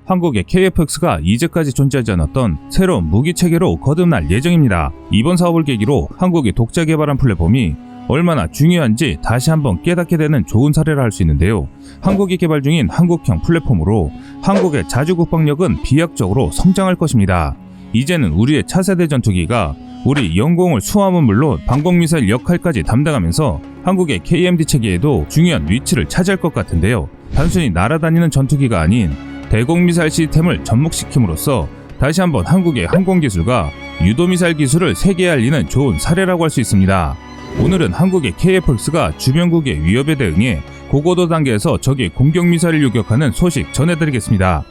한국의 KF-X가 이제까지 존재하지 않았던 새로운 무기체계로 거듭날 예정입니다. 이번 사업을 계기로 한국이 독자 개발한 플랫폼이 얼마나 중요한지 다시 한번 깨닫게 되는 좋은 사례라 할 수 있는데요. 한국이 개발 중인 한국형 플랫폼으로 한국의 자주 국방력은 비약적으로 성장할 것입니다. 이제는 우리의 차세대 전투기가 우리 영공을 수함은 물론 방공미사일 역할까지 담당하면서 한국의 KMD 체계에도 중요한 위치를 차지할 것 같은데요. 단순히 날아다니는 전투기가 아닌 대공미사일 시스템을 접목시킴으로써 다시 한번 한국의 항공기술과 유도미사일 기술을 세계에 알리는 좋은 사례라고 할 수 있습니다. 오늘은 한국의 KF-X가 주변국의 위협에 대응해 고고도 단계에서 적의 공격미사일을 요격하는 소식 전해드리겠습니다.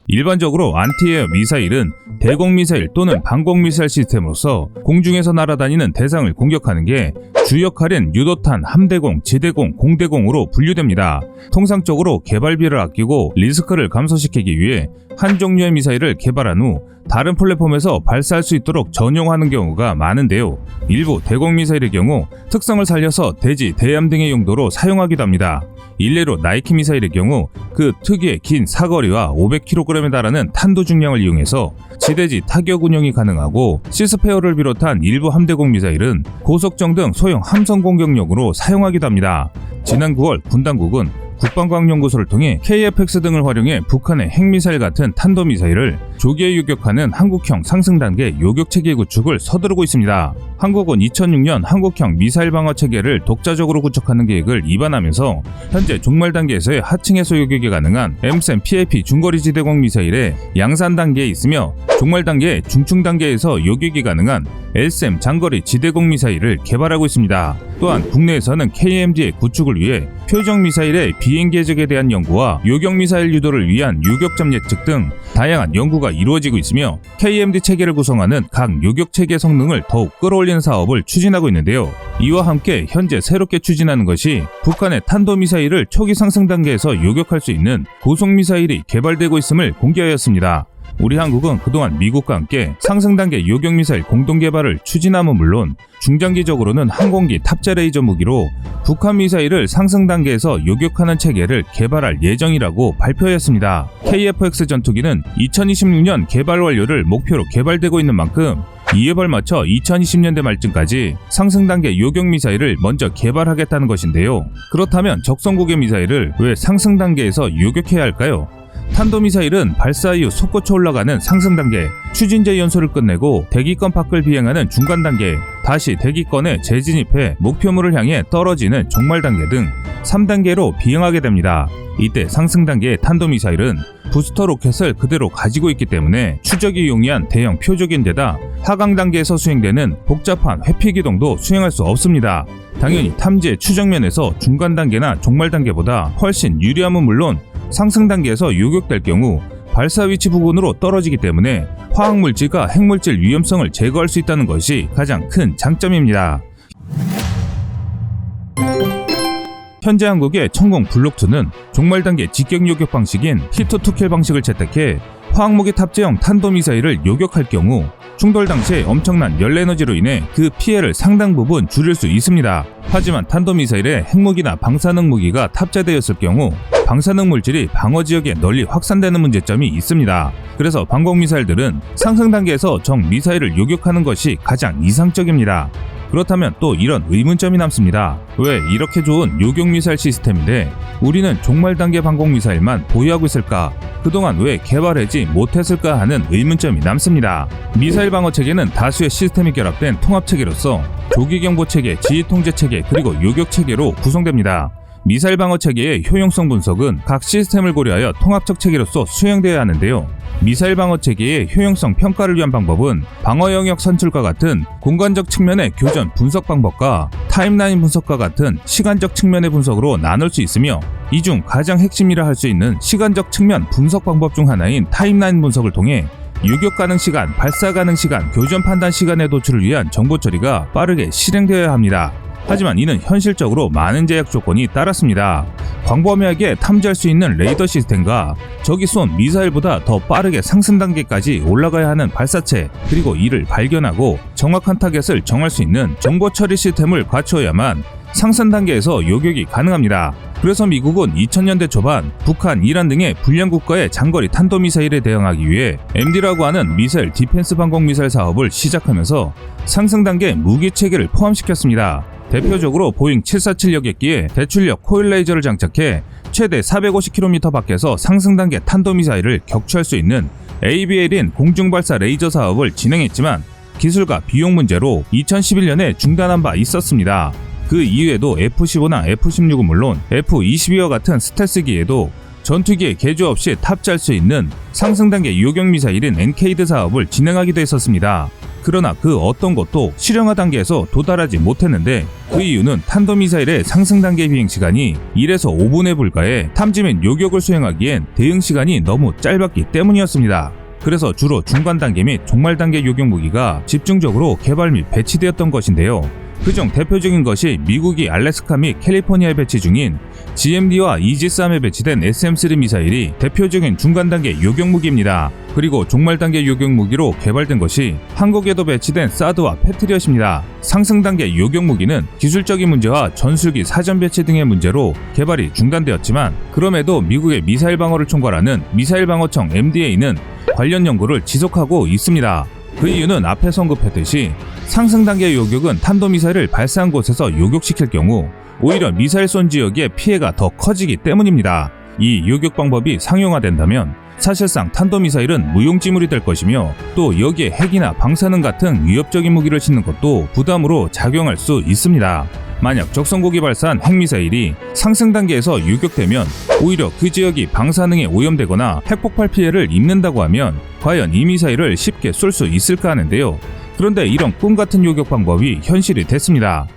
일반적으로 안티에어 미사일은 대공미사일 또는 방공미사일 시스템으로서 공중에서 날아다니는 대상을 공격하는 게 주 역할인 유도탄, 함대공, 지대공, 공대공으로 분류됩니다. 통상적으로 개발비를 아끼고 리스크를 감소시키기 위해 한 종류의 미사일을 개발한 후 다른 플랫폼에서 발사할 수 있도록 전용하는 경우가 많은데요. 일부 대공미사일의 경우 특성을 살려서 대지, 대함 등의 용도로 사용하기도 합니다. 일례로 나이키 미사일의 경우 그 특유의 긴 사거리와 500kg에 달하는 탄도 중량을 이용해서 지대지 타격 운영이 가능하고 시스페어를 비롯한 일부 함대공 미사일은 고속정 등 소형 함성 공격용으로 사용하기도 합니다. 지난 9월 군 당국은 국방과학연구소를 통해 KF-X 등을 활용해 북한의 핵미사일 같은 탄도미사일을 조기에 요격하는 한국형 상승단계 요격체계 구축을 서두르고 있습니다. 한국은 2006년 한국형 미사일 방어 체계를 독자적으로 구축하는 계획을 입안하면서 현재 종말 단계에서의 하층에서 요격이 가능한 M-SAM PAP 중거리 지대공 미사일의 양산 단계에 있으며 종말 단계 중충 단계에서 요격이 가능한 LSAM 장거리 지대공 미사일을 개발하고 있습니다. 또한 국내에서는 KMD의 구축을 위해 표적 미사일의 비행기 해적에 대한 연구와 요격 미사일 유도를 위한 요격점 예측 등 다양한 연구가 이루어지고 있으며 KMD 체계를 구성하는 각 요격 체계 성능을 더욱 끌어올리는 사업을 추진하고 있는데요. 이와 함께 현재 새롭게 추진하는 것이 북한의 탄도미사일을 초기 상승 단계에서 요격할 수 있는 고속미사일이 개발되고 있음을 공개하였습니다. 우리 한국은 그동안 미국과 함께 상승 단계 요격 미사일 공동 개발을 추진함은 물론 중장기적으로는 항공기 탑재 레이저 무기로 북한 미사일을 상승 단계에서 요격하는 체계를 개발할 예정이라고 발표했습니다. KF-X 전투기는 2026년 개발 완료를 목표로 개발되고 있는 만큼 이에 발맞춰 2020년대 말쯤까지 상승 단계 요격 미사일을 먼저 개발하겠다는 것인데요. 그렇다면 적성국의 미사일을 왜 상승 단계에서 요격해야 할까요? 탄도미사일은 발사 이후 솟구쳐 올라가는 상승 단계, 추진제 연소를 끝내고 대기권 밖을 비행하는 중간 단계, 다시 대기권에 재진입해 목표물을 향해 떨어지는 종말 단계 등 3단계로 비행하게 됩니다. 이때 상승 단계의 탄도미사일은 부스터 로켓을 그대로 가지고 있기 때문에 추적이 용이한 대형 표적인데다 하강 단계에서 수행되는 복잡한 회피 기동도 수행할 수 없습니다. 당연히 탐지 추적 면에서 중간 단계나 종말 단계보다 훨씬 유리함은 물론 상승 단계에서 요격될 경우 발사 위치 부근으로 떨어지기 때문에 화학물질과 핵물질 위험성을 제거할 수 있다는 것이 가장 큰 장점입니다. 현재 한국의 천공 블록2는 종말 단계 직격 요격 방식인 히트-투-킬 방식을 채택해 화학무기 탑재형 탄도미사일을 요격할 경우 충돌 당시에 엄청난 열에너지로 인해 그 피해를 상당 부분 줄일 수 있습니다. 하지만 탄도미사일에 핵무기나 방사능 무기가 탑재되었을 경우 방사능 물질이 방어 지역에 널리 확산되는 문제점이 있습니다. 그래서 방공미사일들은 상승 단계에서 적 미사일을 요격하는 것이 가장 이상적입니다. 그렇다면 또 이런 의문점이 남습니다. 왜 이렇게 좋은 요격미사일 시스템인데 우리는 종말 단계 방공미사일만 보유하고 있을까? 그동안 왜 개발하지 못했을까 하는 의문점이 남습니다. 미사일 방어체계는 다수의 시스템이 결합된 통합체계로서 조기경보체계, 지휘통제체계, 그리고 요격체계로 구성됩니다. 미사일 방어체계의 효용성 분석은 각 시스템을 고려하여 통합적 체계로서 수행되어야 하는데요. 미사일 방어체계의 효용성 평가를 위한 방법은 방어 영역 선출과 같은 공간적 측면의 교전 분석 방법과 타임라인 분석과 같은 시간적 측면의 분석으로 나눌 수 있으며 이 중 가장 핵심이라 할 수 있는 시간적 측면 분석 방법 중 하나인 타임라인 분석을 통해 요격 가능 시간, 발사 가능 시간, 교전 판단 시간의 도출을 위한 정보 처리가 빠르게 실행되어야 합니다. 하지만 이는 현실적으로 많은 제약 조건이 따랐습니다. 광범위하게 탐지할 수 있는 레이더 시스템과 적이 쏜 미사일보다 더 빠르게 상승 단계까지 올라가야 하는 발사체, 그리고 이를 발견하고 정확한 타겟을 정할 수 있는 정보 처리 시스템을 갖추어야만 상승 단계에서 요격이 가능합니다. 그래서 미국은 2000년대 초반 북한, 이란 등의 불량 국가의 장거리 탄도미사일에 대응하기 위해 MD라고 하는 미사일 디펜스 방공미사일 사업을 시작하면서 상승 단계 무기 체계를 포함시켰습니다. 대표적으로 보잉 747 여객기에 대출력 코일 레이저를 장착해 최대 450km 밖에서 상승 단계 탄도미사일을 격추할 수 있는 ABL인 공중발사 레이저 사업을 진행했지만 기술과 비용 문제로 2011년에 중단한 바 있었습니다. 그 이후에도 F-15나 F-16은 물론 F-22와 같은 스텔스기에도 전투기에 개조 없이 탑재할 수 있는 상승 단계 요격 미사일인 엔케이드 사업을 진행하기도 했었습니다. 그러나 그 어떤 것도 실용화 단계에서 도달하지 못했는데 그 이유는 탄도미사일의 상승 단계 비행 시간이 1에서 5분에 불과해 탐지 및 요격을 수행하기엔 대응 시간이 너무 짧았기 때문이었습니다. 그래서 주로 중간 단계 및 종말 단계 요격 무기가 집중적으로 개발 및 배치되었던 것인데요. 그중 대표적인 것이 미국이 알래스카 및 캘리포니아에 배치 중인 GMD와 이지스함에 배치된 SM-3 미사일이 대표적인 중간 단계 요격 무기입니다. 그리고 종말 단계 요격 무기로 개발된 것이 한국에도 배치된 사드와 패트리엇입니다. 상승 단계 요격 무기는 기술적인 문제와 전술기 사전 배치 등의 문제로 개발이 중단되었지만 그럼에도 미국의 미사일 방어를 총괄하는 미사일 방어청 MDA는 관련 연구를 지속하고 있습니다. 그 이유는 앞에서 언급했듯이 상승 단계 요격은 탄도미사일을 발사한 곳에서 요격시킬 경우 오히려 미사일 쏜 지역의 피해가 더 커지기 때문입니다. 이 요격 방법이 상용화된다면 사실상 탄도미사일은 무용지물이 될 것이며 또 여기에 핵이나 방사능 같은 위협적인 무기를 싣는 것도 부담으로 작용할 수 있습니다. 만약 적성국이 발사한 핵미사일이 상승 단계에서 요격되면 오히려 그 지역이 방사능에 오염되거나 핵폭발 피해를 입는다고 하면 과연 이 미사일을 쉽게 쏠 수 있을까 하는데요. 그런데 이런 꿈같은 요격 방법이 현실이 됐습니다.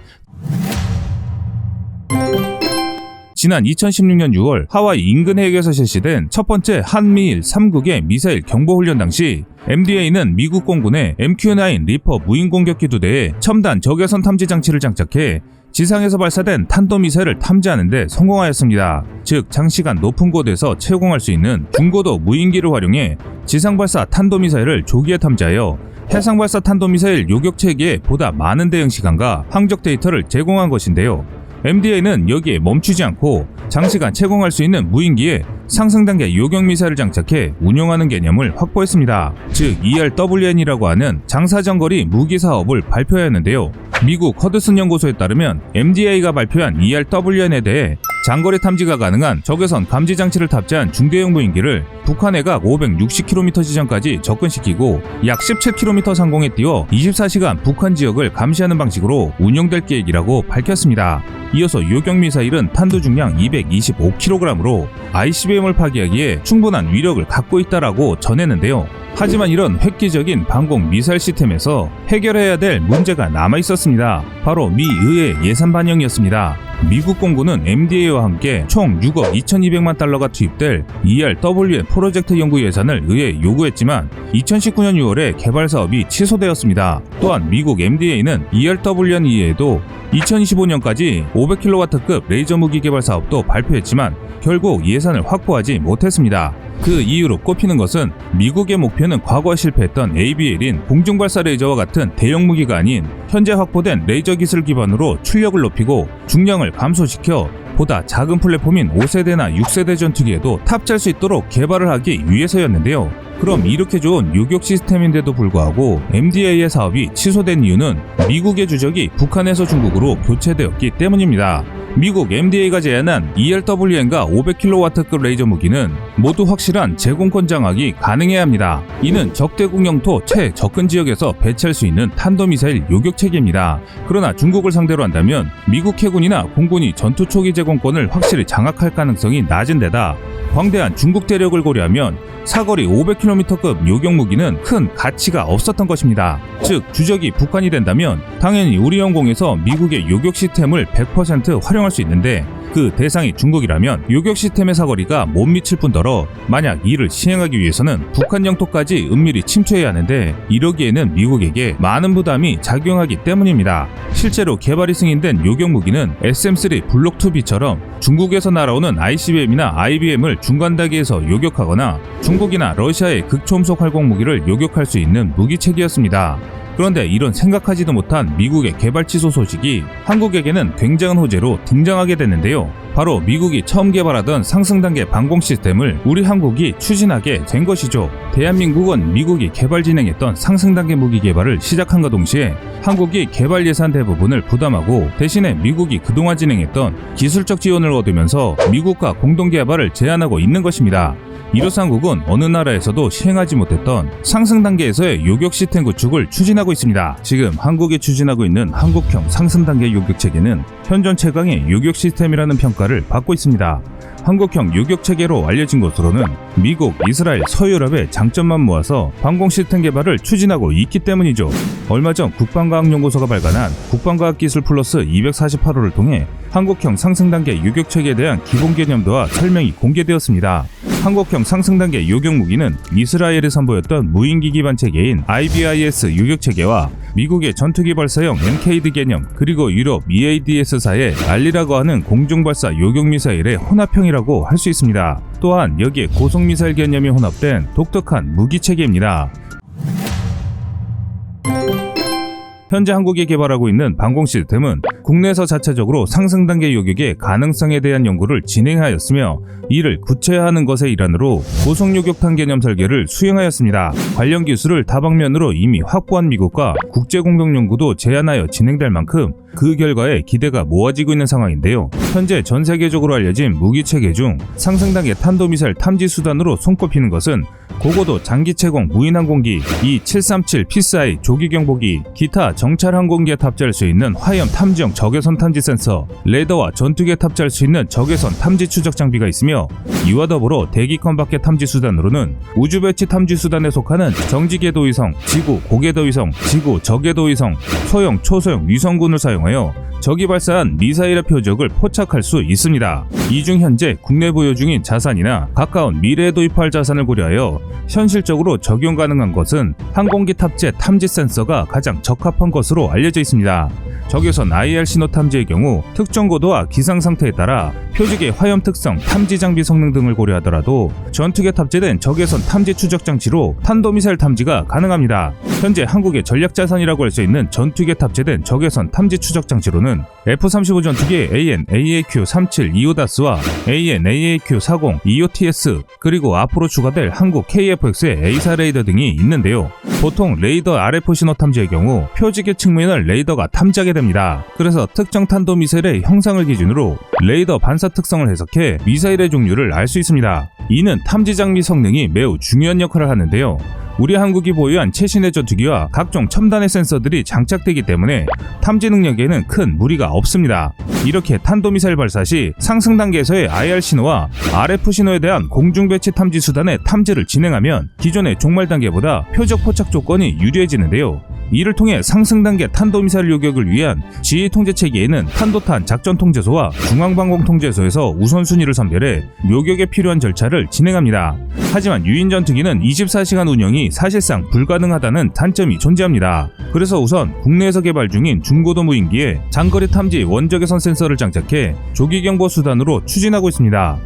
지난 2016년 6월 하와이 인근 해역에서 실시된 첫 번째 한미일 3국의 미사일 경보훈련 당시 MDA는 미국 공군의 MQ-9 리퍼 무인공격기 2대에 첨단 적외선 탐지 장치를 장착해 지상에서 발사된 탄도미사일을 탐지하는 데 성공하였습니다. 즉 장시간 높은 고도에서 채공할 수 있는 중고도 무인기를 활용해 지상발사 탄도미사일을 조기에 탐지하여 해상발사 탄도미사일 요격체계에 보다 많은 대응 시간과 항적 데이터를 제공한 것인데요. MDA는 여기에 멈추지 않고 장시간 채공할 수 있는 무인기에 상승 단계 요격 미사일을 장착해 운용하는 개념을 확보했습니다. 즉 ERWN이라고 하는 장사정거리 무기 사업을 발표하였는데요. 미국 허드슨 연구소에 따르면 MDA가 발표한 ERWN에 대해 장거리 탐지가 가능한 적외선 감지 장치를 탑재한 중대형 무인기를 북한 해각 560km 지점까지 접근시키고 약 17km 상공에 띄워 24시간 북한 지역을 감시하는 방식으로 운용될 계획이라고 밝혔습니다. 이어서 요격 미사일은 탄두 중량 225kg으로 ICBM을 파괴하기에 충분한 위력을 갖고 있다라고 전했는데요. 하지만 이런 획기적인 방공 미사일 시스템에서 해결해야 될 문제가 남아 있었습니다. 바로 미 의회 예산 반영이었습니다. 미국 공군은 MDA와 함께 총 6억 2200만 달러가 투입될 ERWN 프로젝트 연구 예산을 의회에 요구했지만 2019년 6월에 개발 사업이 취소되었습니다. 또한 미국 MDA는 ERWN 이외에도 2025년까지 500kW급 레이저 무기 개발 사업도 발표했지만 결국 예산을 확보하지 못했습니다. 그 이유로 꼽히는 것은 미국의 목표는 과거에 실패했던 ABL인 공중발사 레이저와 같은 대형 무기가 아닌 현재 확보된 레이저 기술 기반으로 출력을 높이고 중량을 감소시켜 보다 작은 플랫폼인 5세대나 6세대 전투기에도 탑재할 수 있도록 개발을 하기 위해서였는데요. 그럼 이렇게 좋은 요격 시스템인데도 불구하고 MDA의 사업이 취소된 이유는 미국의 주적이 북한에서 중국으로 교체되었기 때문입니다. 미국 MDA가 제안한 ERWN과 500kW급 레이저 무기는 모두 확실한 제공권 장악이 가능해야 합니다. 이는 적대국 영토 최접근 지역에서 배치할 수 있는 탄도미사일 요격 체계입니다. 그러나 중국을 상대로 한다면 미국 해군이나 공군이 전투 초기 제공권을 확실히 장악할 가능성이 낮은 데다 광대한 중국 대력을 고려하면 사거리 500km급 요격 무기는 큰 가치가 없었던 것입니다. 즉 주적이 북한이 된다면 당연히 우리 영공에서 미국의 요격 시스템을 100% 활용할 수 있는데 그 대상이 중국이라면 요격 시스템의 사거리가 못 미칠 뿐더러 만약 이를 시행하기 위해서는 북한 영토까지 은밀히 침투해야 하는데 이러기에는 미국에게 많은 부담이 작용하기 때문입니다. 실제로 개발이 승인된 요격 무기는 SM-3 블록2B처럼 중국에서 날아오는 ICBM이나 IBM을 중간 단계에서 요격하거나 중국이나 러시아의 극초음속 활공 무기를 요격할 수 있는 무기 체계였습니다. 그런데 이런 생각하지도 못한 미국의 개발 취소 소식이 한국에게는 굉장한 호재로 등장하게 됐는데요. 바로 미국이 처음 개발하던 상승단계 방공 시스템을 우리 한국이 추진하게 된 것이죠. 대한민국은 미국이 개발 진행했던 상승단계 무기 개발을 시작함과 동시에 한국이 개발 예산 대부분을 부담하고 대신에 미국이 그동안 진행했던 기술적 지원을 얻으면서 미국과 공동 개발을 제안하고 있는 것입니다. 이로써 한국은 어느 나라에서도 시행하지 못했던 상승 단계에서의 요격 시스템 구축을 추진하고 있습니다. 지금 한국이 추진하고 있는 한국형 상승 단계 요격 체계는 현존 최강의 요격 시스템이라는 평가를 받고 있습니다. 한국형 요격 체계로 알려진 것으로는 미국, 이스라엘, 서유럽의 장점만 모아서 방공 시스템 개발을 추진하고 있기 때문이죠. 얼마 전 국방과학연구소가 발간한 국방과학기술 플러스 248호를 통해 한국형 상승단계 요격 체계에 대한 기본 개념도와 설명이 공개되었습니다. 한국형 상승단계 요격 무기는 이스라엘이 선보였던 무인기 기반 체계인 IBIS 요격 체계와 미국의 전투기 발사형 NKD 개념 그리고 유럽 EADS사의 알리라고 하는 공중발사 요격 미사일의 혼합형이라고 할 수 있습니다. 또한 여기에 고속 미사일 개념이 혼합된 독특한 무기 체계입니다. 현재 한국이 개발하고 있는 방공 시스템은 국내에서 자체적으로 상승 단계 요격의 가능성에 대한 연구를 진행하였으며 이를 구체화하는 것의 일환으로 고속 요격탄 개념 설계를 수행하였습니다. 관련 기술을 다방면으로 이미 확보한 미국과 국제 공동 연구도 제안하여 진행될 만큼 그 결과에 기대가 모아지고 있는 상황인데요. 현재 전 세계적으로 알려진 무기 체계 중 상승 단계 탄도미사일 탐지 수단으로 손꼽히는 것은 고고도 장기체공 무인항공기 E-737 PSI 조기경보기, 기타 정찰 항공기에 탑재할 수 있는 화염 탐지형 적외선 탐지 센서, 레이더와 전투기에 탑재할 수 있는 적외선 탐지 추적 장비가 있으며 이와 더불어 대기권 밖의 탐지 수단으로는 우주 배치 탐지 수단에 속하는 정지궤도위성, 지구 고궤도위성, 지구 저궤도위성, 소형 초소형 위성군을 사용하여 적이 발사한 미사일의 표적을 포착할 수 있습니다. 이 중 현재 국내 보유 중인 자산이나 가까운 미래에 도입할 자산을 고려하여 현실적으로 적용 가능한 것은 항공기 탑재 탐지 센서가 가장 적합한 것으로 알려져 있습니다. 적외선 IR 신호 탐지의 경우 특정 고도와 기상 상태에 따라 표적의 화염 특성, 탐지 장비 성능 등을 고려하더라도 전투기에 탑재된 적외선 탐지 추적 장치로 탄도미사일 탐지가 가능합니다. 현재 한국의 전략 자산이라고 할 수 있는 전투기에 탑재된 적외선 탐지 추적 장치로는 F-35 전투기의 AN/AAQ-37 EODAS와 AN/AAQ-40 EOTS 그리고 앞으로 추가될 한국 KF-X의 A사 레이더 등이 있는데요. 보통 레이더 RF 신호 탐지의 경우 표적의 측면을 레이더가 탐지하게 됩니다. 그래서 특정 탄도미사일의 형상을 기준으로 레이더 반사 특성을 해석해 미사일의 종류를 알 수 있습니다. 이는 탐지 장비 성능이 매우 중요한 역할을 하는데요. 우리 한국이 보유한 최신의 전투기와 각종 첨단의 센서들이 장착되기 때문에 탐지 능력에는 큰 무리가 없습니다. 이렇게 탄도미사일 발사 시 상승 단계에서의 IR 신호와 RF 신호에 대한 공중 배치 탐지 수단의 탐지를 진행하면 기존의 종말 단계보다 표적 포착 조건이 유리해지는데요. 이를 통해 상승 단계 탄도미사일 요격을 위한 지휘 통제 체계에는 탄도탄 작전 통제소와 중앙방공 통제소에서 우선순위를 선별해 요격에 필요한 절차를 진행합니다. 하지만 유인 전투기는 24시간 운영이 사실상 불가능하다는 단점이 존재합니다. 그래서 우선 국내에서 개발 중인 중고도 무인기에 장거리 탐지 원적외선 센서를 장착해 조기경보 수단으로 추진하고 있습니다.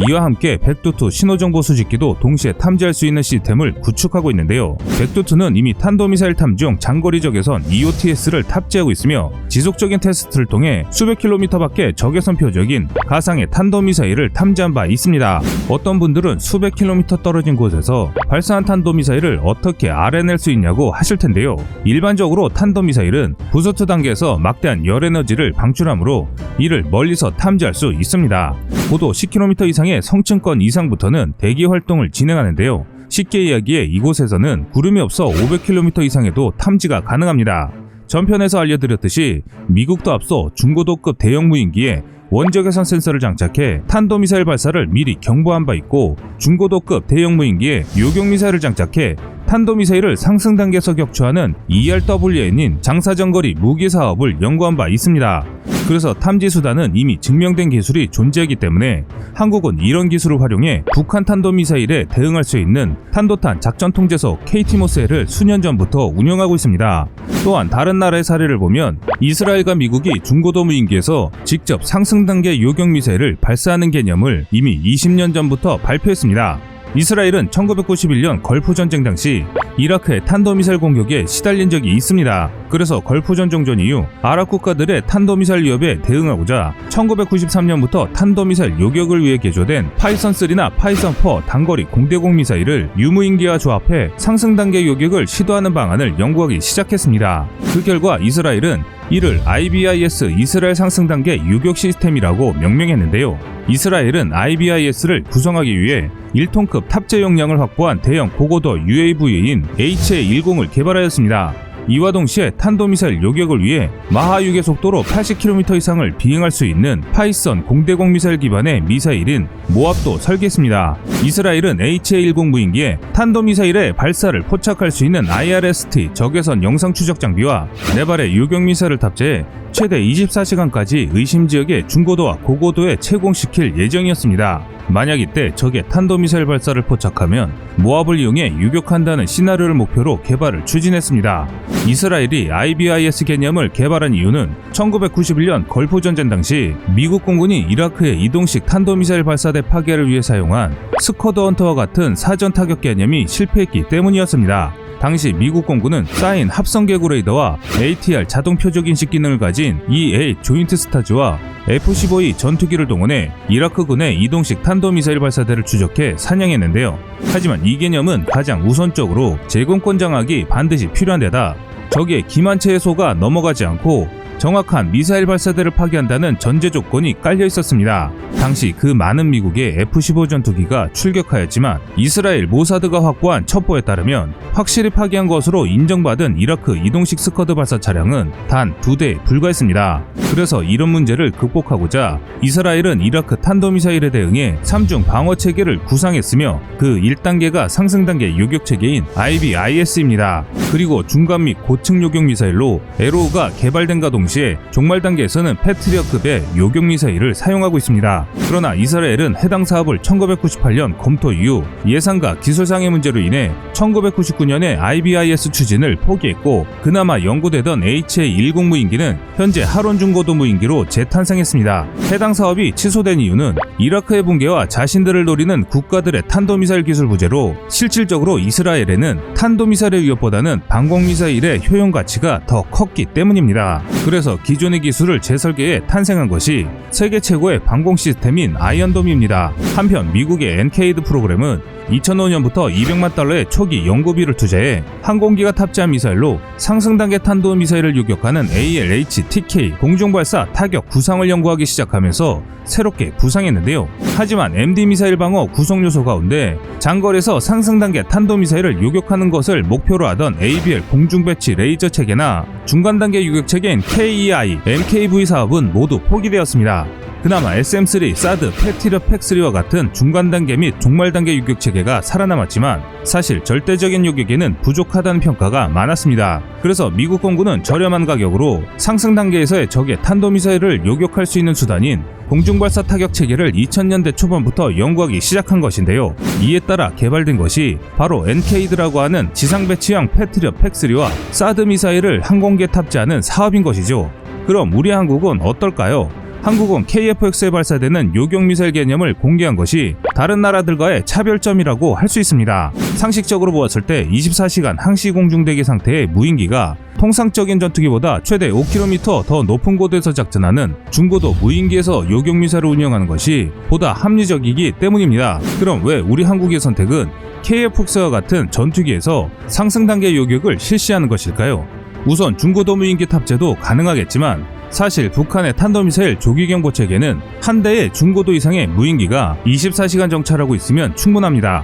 이와 함께 백두투 신호정보 수집기도 동시에 탐지할 수 있는 시스템을 구축하고 있는데요. 백두투는 이미 탄도미사일 탐지용 장거리 적외선 EOTS를 탑재하고 있으며 지속적인 테스트를 통해 수백 킬로미터 밖의 적외선 표적인 가상의 탄도미사일을 탐지한 바 있습니다. 어떤 분들은 수백 킬로미터 떨어진 곳에서 발사한 탄도미사일을 어떻게 알아낼 수 있냐고 하실 텐데요. 일반적으로 탄도미사일은 부스트 단계에서 막대한 열에너지를 방출하므로 이를 멀리서 탐지할 수 있습니다. 고도 10km 이상의 성층권 이상부터는 대기 활동을 진행하는데요. 쉽게 이야기해 이곳에서는 구름이 없어 500km 이상에도 탐지가 가능합니다. 전편에서 알려드렸듯이 미국도 앞서 중고도급 대형 무인기에 원적외선 센서를 장착해 탄도미사일 발사를 미리 경보한 바 있고 중고도급 대형 무인기에 요격미사일을 장착해 탄도미사일을 상승 단계에서 격추하는 ERWN인 장사정거리 무기 사업을 연구한 바 있습니다. 그래서 탐지 수단은 이미 증명된 기술이 존재하기 때문에 한국은 이런 기술을 활용해 북한 탄도미사일에 대응할 수 있는 탄도탄 작전통제소 KT모스를 수년 전부터 운영하고 있습니다. 또한 다른 나라의 사례를 보면 이스라엘과 미국이 중고도 무인기에서 직접 상승 단계 요격 미사일을 발사하는 개념을 이미 20년 전부터 발표했습니다. 이스라엘은 1991년 걸프전쟁 당시 이라크의 탄도미사일 공격에 시달린 적이 있습니다. 그래서 걸프전 종전 이후 아랍 국가들의 탄도미사일 위협에 대응하고자 1993년부터 탄도미사일 요격을 위해 개조된 파이썬3나 파이썬4 단거리 공대공 미사일을 유무인기와 조합해 상승 단계 요격을 시도하는 방안을 연구하기 시작했습니다. 그 결과 이스라엘은 이를 IBIS 이스라엘 상승 단계 요격 시스템이라고 명명했는데요. 이스라엘은 IBIS를 구성하기 위해 1톤급 탑재 용량을 확보한 대형 고고도 UAV인 HA-10을 개발하였습니다. 이와 동시에 탄도미사일 요격을 위해 마하 6의 속도로 80km 이상을 비행할 수 있는 파이썬 공대공 미사일 기반의 미사일인 모압도 설계했습니다. 이스라엘은 HA-10 무인기에 탄도미사일의 발사를 포착할 수 있는 IRST 적외선 영상 추적 장비와 4발의 요격 미사일을 탑재해 최대 24시간까지 의심 지역의 중고도와 고고도에 채공시킬 예정이었습니다. 만약 이때 적의 탄도미사일 발사를 포착하면 모압을 이용해 유격한다는 시나리오를 목표로 개발을 추진했습니다. 이스라엘이 IBIS 개념을 개발한 이유는 1991년 걸프전쟁 당시 미국 공군이 이라크의 이동식 탄도미사일 발사대 파괴를 위해 사용한 스쿼드 헌터와 같은 사전 타격 개념이 실패했기 때문이었습니다. 당시 미국 공군은 쌓인 합성개구 레이더와 ATR 자동 표적 인식 기능을 가진 E-8 조인트 스타즈와 F-15E 전투기를 동원해 이라크군의 이동식 탄도미사일 발사대를 추적해 사냥했는데요. 하지만 이 개념은 가장 우선적으로 제공권 장악이 반드시 필요한 데다 적의 기만체의 소가 넘어가지 않고 정확한 미사일 발사대를 파괴한다는 전제 조건이 깔려 있었습니다. 당시 그 많은 미국의 F-15 전투기가 출격하였지만 이스라엘 모사드가 확보한 첩보에 따르면 확실히 파괴한 것으로 인정받은 이라크 이동식 스쿼드 발사 차량은 단 2대에 불과했습니다. 그래서 이런 문제를 극복하고자 이스라엘은 이라크 탄도미사일에 대응해 3중 방어 체계를 구상했으며 그 1단계가 상승 단계 요격 체계인 IBIS입니다. 그리고 중간 및 고층 요격 미사일로 에로우가 개발된과 동시에 종말 단계에서는 패트리어급의 요격 미사일을 사용하고 있습니다. 그러나 이스라엘은 해당 사업을 1998년 검토 이후 예산과 기술상의 문제로 인해 1999년에 IBIS 추진을 포기했고 그나마 연구되던 HA-10 무인기는 현재 하론 중고도 무인기로 재탄생했습니다. 해당 사업이 취소된 이유는 이라크의 붕괴와 자신들을 노리는 국가들의 탄도미사일 기술 부재로 실질적으로 이스라엘에는 탄도미사일의 위협보다는 방공미사일의 효용 가치가 더 컸기 때문입니다. 그래서 기존의 기술을 재설계해 탄생한 것이 세계 최고의 방공 시스템인 아이언돔입니다. 한편 미국의 엔케이드 프로그램은 2005년부터 200만 달러의 초기 연구비를 투자해 항공기가 탑재한 미사일로 상승 단계 탄도 미사일을 요격하는 ALH-TK 공중발사 타격 구상을 연구하기 시작하면서 새롭게 구상했는데요. 하지만 MD 미사일 방어 구성 요소 가운데 장거리에서 상승 단계 탄도 미사일을 요격하는 것을 목표로 하던 ABL 공중 배치 레이저 체계나 중간 단계 요격 체계인 KEI, MKV 사업은 모두 포기되었습니다. 그나마 SM-3, 사드, 패트리엇 팩3와 같은 중간 단계 및 종말 단계 요격 체계가 살아남았지만 사실 절대적인 요격에는 부족하다는 평가가 많았습니다. 그래서 미국 공군은 저렴한 가격으로 상승 단계에서의 적의 탄도미사일을 요격할 수 있는 수단인 공중발사 타격 체계를 2000년대 초반부터 연구하기 시작한 것인데요. 이에 따라 개발된 것이 바로 엔케이드라고 하는 지상 배치형 패트리엇 팩3와 사드 미사일을 항공기에 탑재하는 사업인 것이죠. 그럼 우리 한국은 어떨까요? 한국은 KF-X에 발사되는 요격미사일 개념을 공개한 것이 다른 나라들과의 차별점이라고 할 수 있습니다. 상식적으로 보았을 때 24시간 항시 공중대기 상태의 무인기가 통상적인 전투기보다 최대 5km 더 높은 고도에서 작전하는 중고도 무인기에서 요격미사일을 운영하는 것이 보다 합리적이기 때문입니다. 그럼 왜 우리 한국의 선택은 KF-X와 같은 전투기에서 상승 단계 요격을 실시하는 것일까요? 우선 중고도 무인기 탑재도 가능하겠지만 사실 북한의 탄도미사일 조기경보 체계는 한 대의 중고도 이상의 무인기가 24시간 정찰하고 있으면 충분합니다.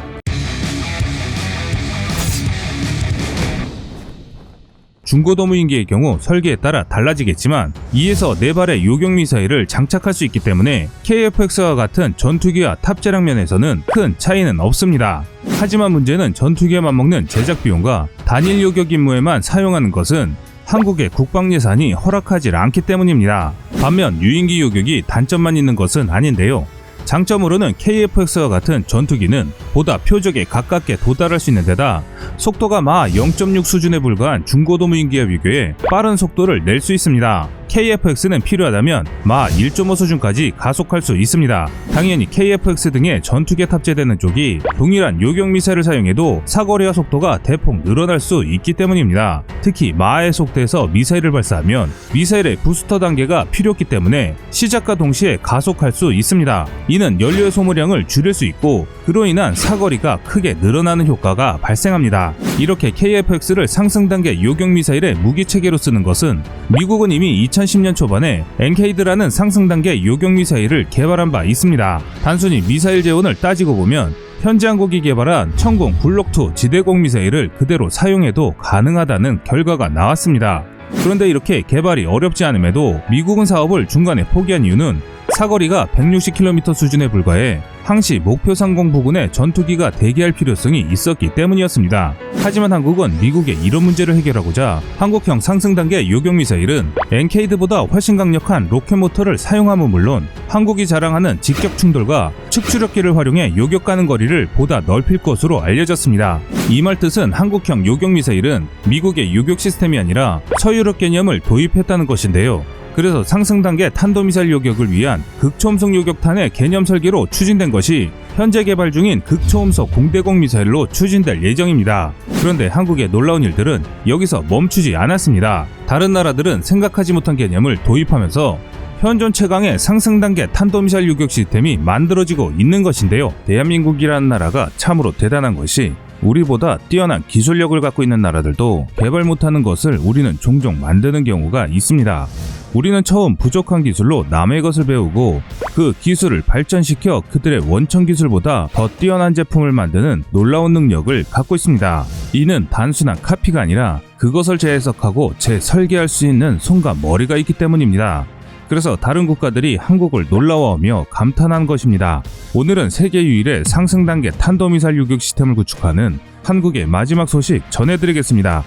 중고도 무인기의 경우 설계에 따라 달라지겠지만 2에서 4발의 요격미사일을 장착할 수 있기 때문에 KF-X와 같은 전투기와 탑재량 면에서는 큰 차이는 없습니다. 하지만 문제는 전투기에 맞먹는 제작 비용과 단일 요격 임무에만 사용하는 것은 한국의 국방 예산이 허락하지 않기 때문입니다. 반면 유인기 요격이 단점만 있는 것은 아닌데요. 장점으로는 KF-X와 같은 전투기는 보다 표적에 가깝게 도달할 수 있는 데다 속도가 마하 0.6 수준에 불과한 중고도 무인기와 비교해 빠른 속도를 낼 수 있습니다. KF-X는 필요하다면 마 1.5 수준까지 가속할 수 있습니다. 당연히 KF-X 등의 전투기에 탑재되는 쪽이 동일한 요격미사일을 사용해도 사거리와 속도가 대폭 늘어날 수 있기 때문입니다. 특히 마의 속도에서 미사일을 발사하면 미사일의 부스터 단계가 필요 없기 때문에 시작과 동시에 가속할 수 있습니다. 이는 연료의 소모량을 줄일 수 있고 그로 인한 사거리가 크게 늘어나는 효과가 발생합니다. 이렇게 KF-X를 상승 단계 요격 미사일의 무기 체계로 쓰는 것은 미국은 이미 2010년 초반에 엔케이드라는 상승 단계 요격 미사일을 개발한 바 있습니다. 단순히 미사일 재원을 따지고 보면 현재 한국이 개발한 천공 블록2 지대공 미사일을 그대로 사용해도 가능하다는 결과가 나왔습니다. 그런데 이렇게 개발이 어렵지 않음에도 미국은 사업을 중간에 포기한 이유는 사거리가 160km 수준에 불과해 항시 목표 상공 부근에 전투기가 대기할 필요성이 있었기 때문이었습니다. 하지만 한국은 미국의 이런 문제를 해결하고자 한국형 상승 단계 요격 미사일은 엔케이드보다 훨씬 강력한 로켓 모터를 사용함은 물론 한국이 자랑하는 직격 충돌과 측추력기를 활용해 요격 가는 거리를 보다 넓힐 것으로 알려졌습니다. 이 말 뜻은 한국형 요격 미사일은 미국의 요격 시스템이 아니라 서유럽 개념을 도입했다는 것인데요. 그래서 상승 단계 탄도미사일 요격을 위한 극초음속 요격탄의 개념 설계로 추진된 것이 현재 개발 중인 극초음속 공대공 미사일로 추진될 예정입니다. 그런데 한국의 놀라운 일들은 여기서 멈추지 않았습니다. 다른 나라들은 생각하지 못한 개념을 도입하면서 현존 최강의 상승 단계 탄도미사일 요격 시스템이 만들어지고 있는 것인데요. 대한민국이라는 나라가 참으로 대단한 것이 우리보다 뛰어난 기술력을 갖고 있는 나라들도 개발 못하는 것을 우리는 종종 만드는 경우가 있습니다. 우리는 처음 부족한 기술로 남의 것을 배우고 그 기술을 발전시켜 그들의 원천 기술보다 더 뛰어난 제품을 만드는 놀라운 능력을 갖고 있습니다. 이는 단순한 카피가 아니라 그것을 재해석하고 재설계할 수 있는 손과 머리가 있기 때문입니다. 그래서 다른 국가들이 한국을 놀라워하며 감탄한 것입니다. 오늘은 세계 유일의 상승 단계 탄도미사일 요격 시스템을 구축하는 한국의 마지막 소식 전해드리겠습니다.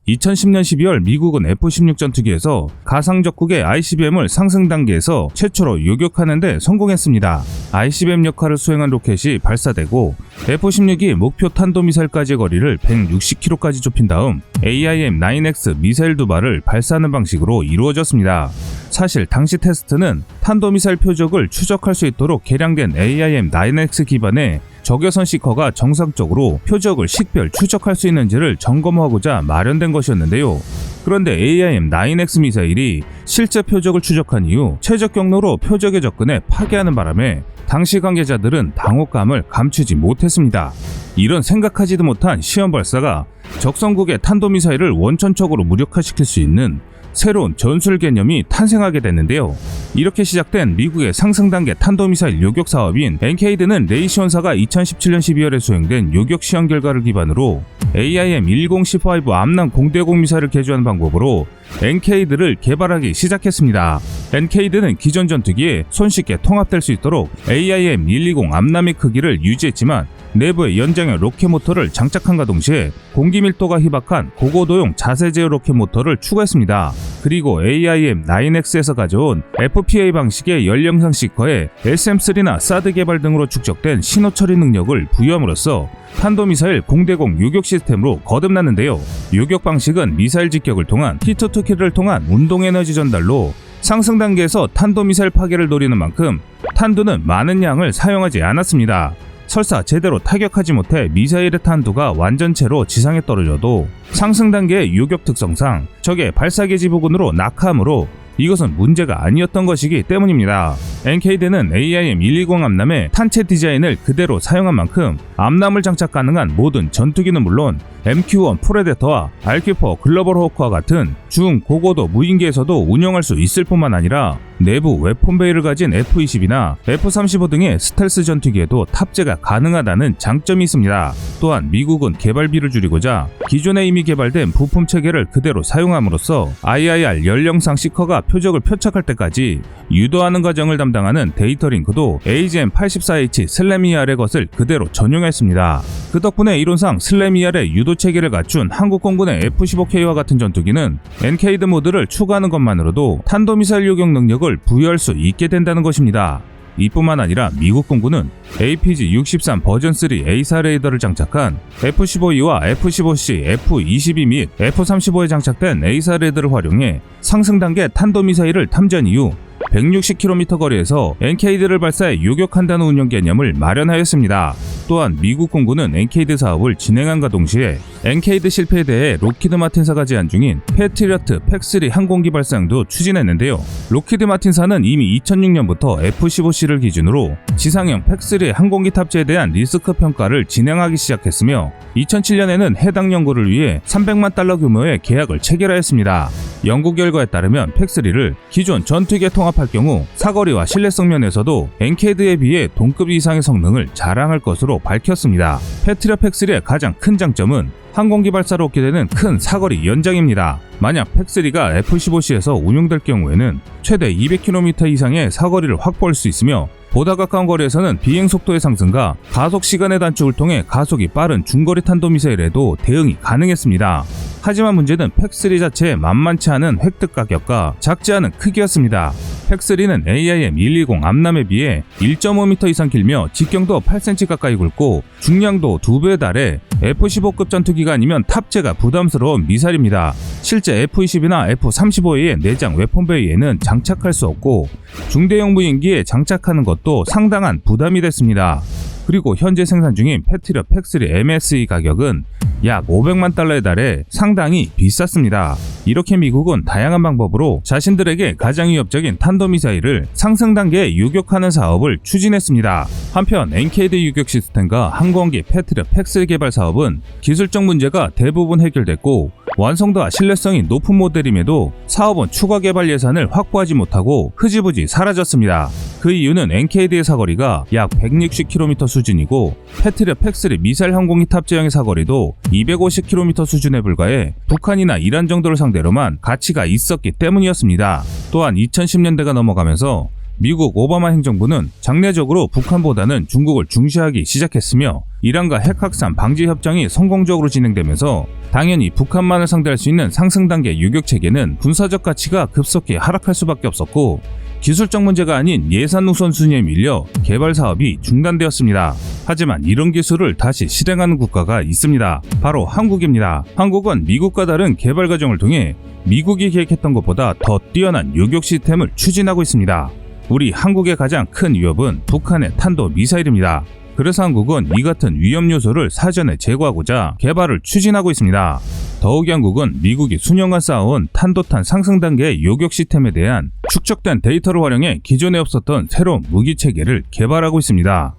2010년 12월 미국은 F-16 전투기에서 가상적국의 ICBM을 상승 단계에서 최초로 요격하는 데 성공했습니다. ICBM 역할을 수행한 로켓이 발사되고 F-16이 목표 탄도미사일까지의 거리를 160km까지 좁힌 다음 AIM-9X 미사일 2발을 발사하는 방식으로 이루어졌습니다. 사실 당시 테스트는 탄도미사일 표적을 추적할 수 있도록 개량된 AIM-9X 기반의 적외선 시커가 정상적으로 표적을 식별, 추적할 수 있는지를 점검하고자 마련된 것이었는데요. 그런데 AIM-9X 미사일이 실제 표적을 추적한 이후 최적 경로로 표적에 접근해 파괴하는 바람에 당시 관계자들은 당혹감을 감추지 못했습니다. 이런 생각하지도 못한 시험 발사가 적성국의 탄도미사일을 원천적으로 무력화시킬 수 있는 새로운 전술 개념이 탄생하게 됐는데요. 이렇게 시작된 미국의 상승 단계 탄도미사일 요격 사업인 엔케이드는 레이시온사가 2017년 12월에 수행된 요격 시험 결과를 기반으로 AIM-10C5 암남 공대공 미사일을 개조하는 방법으로 엔케이드를 개발하기 시작했습니다. 엔케이드는 기존 전투기에 손쉽게 통합될 수 있도록 AIM-120 암남의 크기를 유지했지만 내부에 연장형 로켓 모터를 장착함과 동시에 공기 밀도가 희박한 고고도용 자세 제어 로켓 모터를 추가했습니다. 그리고 AIM-9X에서 가져온 FPA 방식의 연령상 시커에 SM-3나 사드 개발 등으로 축적된 신호 처리 능력을 부여함으로써 탄도미사일 공대공 요격 시스템으로 거듭났는데요. 요격 방식은 미사일 직격을 통한 히트2킬을 통한 운동에너지 전달로 상승 단계에서 탄도미사일 파괴를 노리는 만큼 탄두는 많은 양을 사용하지 않았습니다. 설사 제대로 타격하지 못해 미사일의 탄두가 완전체로 지상에 떨어져도 상승 단계의 요격 특성상 적의 발사계지 부근으로 낙하하므로 이것은 문제가 아니었던 것이기 때문입니다. 엔케이드는 AIM-120 암남의 탄체 디자인을 그대로 사용한 만큼 암남을 장착 가능한 모든 전투기는 물론 MQ-1 프레데터와 RQ-4 글로벌 호크와 같은 중고고도 무인기에서도 운영할 수 있을 뿐만 아니라 내부 웨폰베이를 가진 F-20이나 F-35 등의 스텔스 전투기에도 탑재가 가능하다는 장점이 있습니다. 또한 미국은 개발비를 줄이고자 기존에 이미 개발된 부품 체계를 그대로 사용함으로써 IIR 연령상 시커가 표적을 표착할 때까지 유도하는 과정을 담당하는 데이터 링크도 AGM-84H 슬래미알의 것을 그대로 전용했습니다. 그 덕분에 이론상 슬래미알의 유도 체계를 갖춘 한국 공군의 F-15K와 같은 전투기는 엔케이드 모드를 추가하는 것만으로도 탄도미사일 요격 능력을 부여할 수 있게 된다는 것입니다. 이뿐만 아니라 미국 공군은 APG-63 버전 3 A4 레이더를 장착한 F-15E와 F-15C, F-22 및 F-35에 장착된 A4 레이더를 활용해 상승 단계 탄도미사일을 탐지한 이후 160km 거리에서 엔케이드를 발사해 요격한다는 운영 개념을 마련하였습니다. 또한 미국 공군은 엔케이드 사업을 진행함과 동시에 엔케이드 실패에 대해 로키드 마틴사가 제안 중인 패트리어트 팩3 항공기 발사도 추진했는데요. 로키드 마틴사는 이미 2006년부터 F-15C를 기준으로 지상형 팩3 항공기 탑재에 대한 리스크 평가를 진행하기 시작했으며 2007년에는 해당 연구를 위해 $300만 규모의 계약을 체결하였습니다. 연구 결과에 따르면 팩3를 기존 전투기에 통합할 경우 사거리와 신뢰성 면에서도 엔케이드에 비해 동급 이상의 성능을 자랑할 것으로 밝혔습니다. 패트리어트 팩3의 가장 큰 장점은 항공기 발사로 얻게 되는 큰 사거리 연장입니다. 만약 팩3가 F-15C에서 운용될 경우에는 최대 200km 이상의 사거리를 확보할 수 있으며 보다 가까운 거리에서는 비행 속도의 상승과 가속 시간의 단축을 통해 가속이 빠른 중거리 탄도미사일에도 대응이 가능했습니다. 하지만 문제는 팩3 자체의 만만치 않은 획득 가격과 작지 않은 크기였습니다. 팩3는 AIM-120 암람에 비해 1.5m 이상 길며 직경도 8cm 가까이 굵고 중량도 2배에 달해 F-15급 전투기가 아니면 탑재가 부담스러운 미사일입니다. 실제 F-20이나 F-35의 내장 웨폰베이에는 장착할 수 없고 중대형 무인기에 장착하는 것도 상당한 부담이 됐습니다. 그리고 현재 생산 중인 패트리어트 팩3 MSE 가격은 약 $500만 달러에 상당히 비쌌습니다. 이렇게 미국은 다양한 방법으로 자신들에게 가장 위협적인 탄도미사일을 상승 단계에 요격하는 사업을 추진했습니다. 한편 엔케이드 요격 시스템과 항공기 패트리어트 팩3 개발 사업은 기술적 문제가 대부분 해결됐고 완성도와 신뢰성이 높은 모델임에도 사업은 추가 개발 예산을 확보하지 못하고 흐지부지 사라졌습니다. 그 이유는 엔케이드의 사거리가 약 160km 수준이고 패트리어트 팩3 미사일 항공기 탑재형의 사거리도 250km 수준에 불과해 북한이나 이란 정도를 상대로만 가치가 있었기 때문이었습니다. 또한 2010년대가 넘어가면서 미국 오바마 행정부는 장래적으로 북한보다는 중국을 중시하기 시작했으며 이란과 핵 확산 방지 협정이 성공적으로 진행되면서 당연히 북한만을 상대할 수 있는 상승 단계 요격 체계는 군사적 가치가 급속히 하락할 수밖에 없었고 기술적 문제가 아닌 예산 우선순위에 밀려 개발 사업이 중단되었습니다. 하지만 이런 기술을 다시 실행하는 국가가 있습니다. 바로 한국입니다. 한국은 미국과 다른 개발 과정을 통해 미국이 계획했던 것보다 더 뛰어난 요격 시스템을 추진하고 있습니다. 우리 한국의 가장 큰 위협은 북한의 탄도 미사일입니다. 그래서 한국은 이 같은 위험 요소를 사전에 제거하고자 개발을 추진하고 있습니다. 더욱이 한국은 미국이 수년간 쌓아온 탄도탄 상승 단계의 요격 시스템에 대한 축적된 데이터를 활용해 기존에 없었던 새로운 무기 체계를 개발하고 있습니다.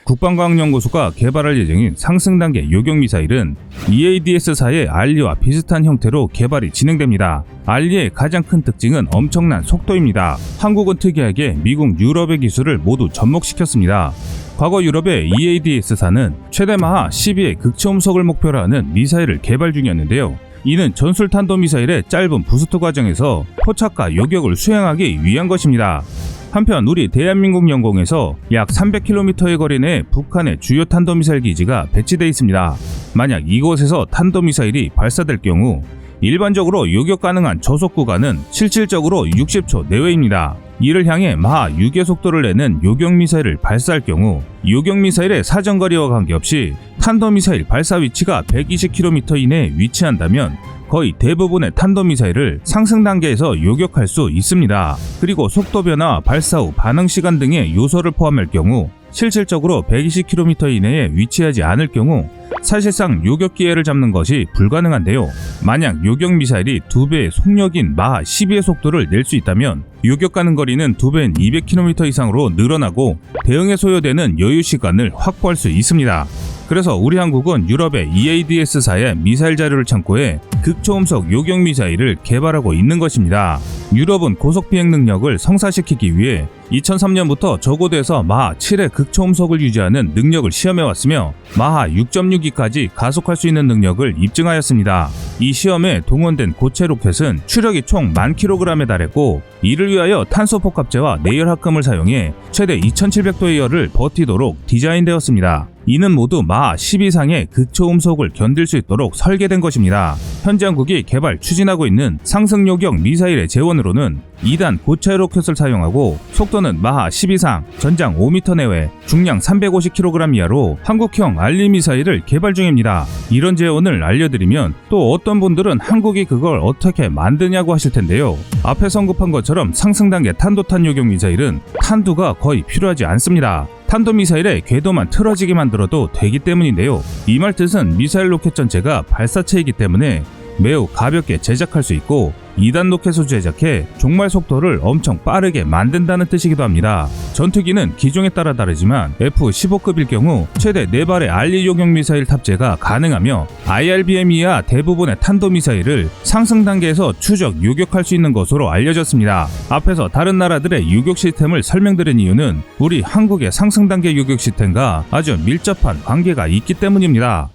국방과학연구소가 개발할 예정인 상승 단계 요격 미사일은 EADS-4의 알리와 비슷한 형태로 개발이 진행됩니다. 알리의 가장 큰 특징은 엄청난 속도입니다. 한국은 특이하게 미국, 유럽의 기술을 모두 접목시켰습니다. 과거 유럽의 EADS-4는 최대 마하 12의 극초음속을 목표로 하는 미사일을 개발 중이었는데요. 이는 전술 탄도미사일의 짧은 부스트 과정에서 포착과 요격을 수행하기 위한 것입니다. 한편 우리 대한민국 영공에서 약 300km의 거리 내에 북한의 주요 탄도미사일 기지가 배치되어 있습니다. 만약 이곳에서 탄도미사일이 발사될 경우 일반적으로 요격 가능한 저속 구간은 실질적으로 60초 내외입니다. 이를 향해 마하 6의 속도를 내는 요격미사일을 발사할 경우 요격미사일의 사정거리와 관계없이 탄도미사일 발사 위치가 120km 이내에 위치한다면 거의 대부분의 탄도미사일을 상승 단계에서 요격할 수 있습니다. 그리고 속도 변화, 발사 후 반응 시간 등의 요소를 포함할 경우 실질적으로 120km 이내에 위치하지 않을 경우 사실상 요격 기회를 잡는 것이 불가능한데요. 만약 요격 미사일이 2배의 속력인 마하 12의 속도를 낼 수 있다면 요격 가는 거리는 2배인 200km 이상으로 늘어나고 대응에 소요되는 여유 시간을 확보할 수 있습니다. 그래서 우리 한국은 유럽의 EADS-4의 미사일 자료를 참고해 극초음속 요격 미사일을 개발하고 있는 것입니다. 유럽은 고속 비행 능력을 성사시키기 위해 2003년부터 저고도에서 마하 7의 극초음속을 유지하는 능력을 시험해왔으며 마하 6.62까지 가속할 수 있는 능력을 입증하였습니다. 이 시험에 동원된 고체 로켓은 추력이 총 10,000kg에 달했고 이를 위하여 탄소 폭합제와 내열 합금을 사용해 최대 2700도의 열을 버티도록 디자인되었습니다. 이는 모두 마하 10 이상의 극초음속을 견딜 수 있도록 설계된 것입니다. 현재 한국이 개발 추진하고 있는 상승 요격 미사일의 재원으로는 2단 고체 로켓을 사용하고 속도는 마하 10 이상, 전장 5m 내외, 중량 350kg 이하로 한국형 알리 미사일을 개발 중입니다. 이런 재원을 알려드리면 또 어떤 분들은 한국이 그걸 어떻게 만드냐고 하실 텐데요. 앞에서 언급한 것처럼 상승 단계 탄도탄 요격 미사일은 탄두가 거의 필요하지 않습니다. 탄도미사일의 궤도만 틀어지게 만들어도 되기 때문인데요. 이 말 뜻은 미사일 로켓 전체가 발사체이기 때문에 매우 가볍게 제작할 수 있고 2단 로켓을 제작해 종말 속도를 엄청 빠르게 만든다는 뜻이기도 합니다. 전투기는 기종에 따라 다르지만 F-15급일 경우 최대 4발의 알리 요격 미사일 탑재가 가능하며 IRBM 이하 대부분의 탄도미사일을 상승 단계에서 추적 요격할 수 있는 것으로 알려졌습니다. 앞에서 다른 나라들의 요격 시스템을 설명드린 이유는 우리 한국의 상승 단계 요격 시스템과 아주 밀접한 관계가 있기 때문입니다.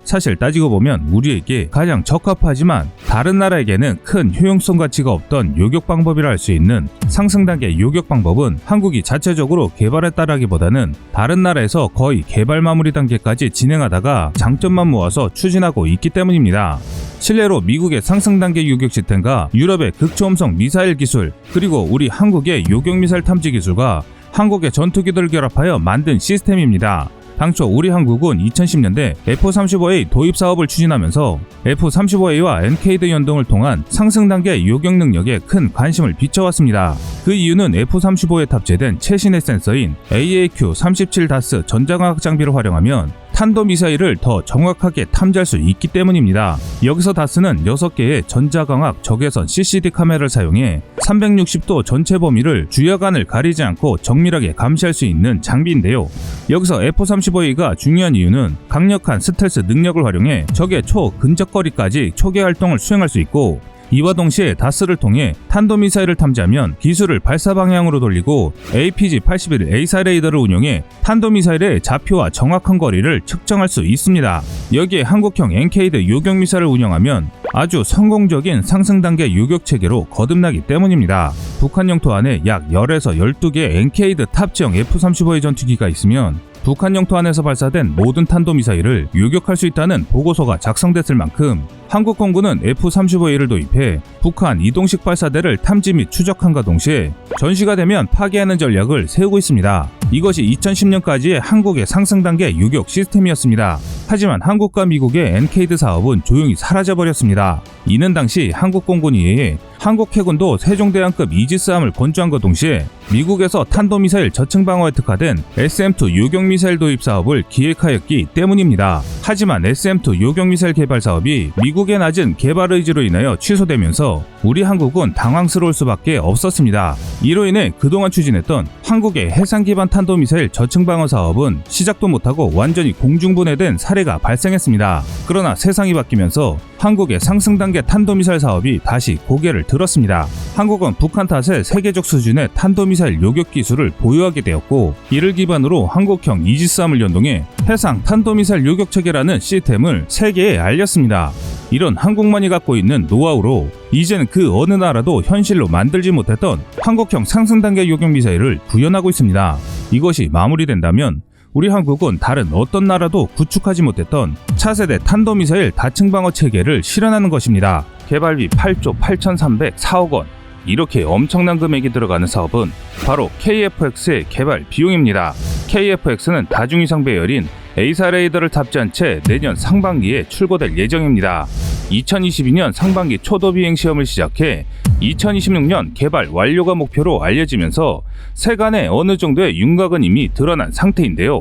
사실 따지고 보면 우리에게 가장 적합하지만 다른 나라에게는 큰 효용성 가치가 없던 요격 방법이라 할 수 있는 상승 단계 요격 방법은 한국이 자체적으로 개발했다라기보다는 다른 나라에서 거의 개발 마무리 단계까지 진행하다가 장점만 모아서 추진하고 있기 때문입니다. 실례로 미국의 상승 단계 요격 시스템과 유럽의 극초음속 미사일 기술, 그리고 우리 한국의 요격 미사일 탐지 기술과 한국의 전투기들을 결합하여 만든 시스템입니다. 당초 우리 한국은 2010년대 F-35A 도입 사업을 추진하면서 F-35A와 NKD 연동을 통한 상승 단계 요격 능력에 큰 관심을 비춰왔습니다. 그 이유는 F-35에 탑재된 최신의 센서인 AAQ-37DAS 전자광학 장비를 활용하면 탄도미사일을 더 정확하게 탐지할 수 있기 때문입니다. 여기서 다스는 6개의 전자광학 적외선 CCD 카메라를 사용해 360도 전체 범위를 주야간을 가리지 않고 정밀하게 감시할 수 있는 장비인데요. 여기서 F-35A가 중요한 이유는 강력한 스텔스 능력을 활용해 적의 초근접거리까지 초계 활동을 수행할 수 있고, 이와 동시에 다스를 통해 탄도미사일을 탐지하면 기술을 발사 방향으로 돌리고 APG-81 A사 레이더를 운용해 탄도미사일의 좌표와 정확한 거리를 측정할 수 있습니다. 여기에 한국형 NKD 요격 미사일을 운영하면 아주 성공적인 상승 단계 요격 체계로 거듭나기 때문입니다. 북한 영토 안에 약 10에서 12개 NKD 탑재형 F-35A 전투기가 있으면 북한 영토 안에서 발사된 모든 탄도미사일을 요격할 수 있다는 보고서가 작성됐을 만큼 한국 공군은 F-35A를 도입해 북한 이동식 발사대를 탐지 및 추적함과 동시에 전시가 되면 파괴하는 전략을 세우고 있습니다. 이것이 2010년까지의 한국의 상승 단계 요격 시스템이었습니다. 하지만 한국과 미국의 NKD 사업은 조용히 사라져버렸습니다. 이는 당시 한국 공군에 의해 한국 해군도 세종대왕급 이지스함을 건조함과 동시에 미국에서 탄도미사일 저층 방어에 특화된 SM-2 요격미사일 도입 사업을 기획하였기 때문입니다. 하지만 SM-2 요격미사일 개발 사업이 미국의 낮은 개발 의지로 인하여 취소되면서 우리 한국은 당황스러울 수밖에 없었습니다. 이로 인해 그동안 추진했던 한국의 해상 기반 탄도미사일 저층 방어 사업은 시작도 못하고 완전히 공중분해된 사례가 발생했습니다. 그러나 세상이 바뀌면서 한국의 상승 단계 탄도미사일 사업이 다시 고개를 들었습니다. 한국은 북한 탓에 세계적 수준의 탄도미사일 요격 기술을 보유하게 되었고, 이를 기반으로 한국형 이지스함을 연동해 해상 탄도미사일 요격 체계라는 시스템을 세계에 알렸습니다. 이런 한국만이 갖고 있는 노하우로 이제는 그 어느 나라도 현실로 만들지 못했던 한국형 상승 단계 요격 미사일을 구현하고 있습니다. 이것이 마무리된다면 우리 한국은 다른 어떤 나라도 구축하지 못했던 차세대 탄도미사일 다층 방어 체계를 실현하는 것입니다. 개발비 8조 8,304억 원. 이렇게 엄청난 금액이 들어가는 사업은 바로 KF-X의 개발 비용입니다. KF-X는 다중위성 배열인 A사 레이더를 탑재한 채 내년 상반기에 출고될 예정입니다. 2022년 상반기 초도 비행 시험을 시작해 2026년 개발 완료가 목표로 알려지면서 세간에 어느 정도의 윤곽은 이미 드러난 상태인데요.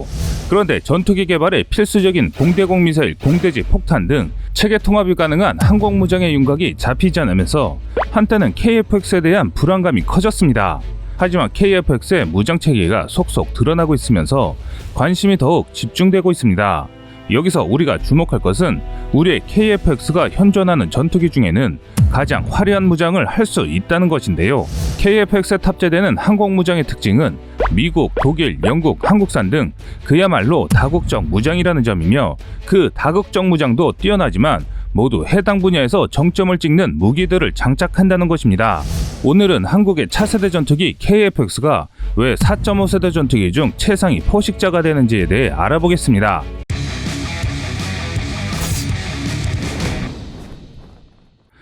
그런데 전투기 개발에 필수적인 공대공 미사일, 공대지 폭탄 등 체계 통합이 가능한 항공무장의 윤곽이 잡히지 않으면서 한때는 KF-X에 대한 불안감이 커졌습니다. 하지만 KF-X의 무장 체계가 속속 드러나고 있으면서 관심이 더욱 집중되고 있습니다. 여기서 우리가 주목할 것은 우리의 KF-X가 현존하는 전투기 중에는 가장 화려한 무장을 할 수 있다는 것인데요. KF-X에 탑재되는 항공무장의 특징은 미국, 독일, 영국, 한국산 등 그야말로 다국적 무장이라는 점이며, 그 다국적 무장도 뛰어나지만 모두 해당 분야에서 정점을 찍는 무기들을 장착한다는 것입니다. 오늘은 한국의 차세대 전투기 KF-X가 왜 4.5세대 전투기 중 최상위 포식자가 되는지에 대해 알아보겠습니다.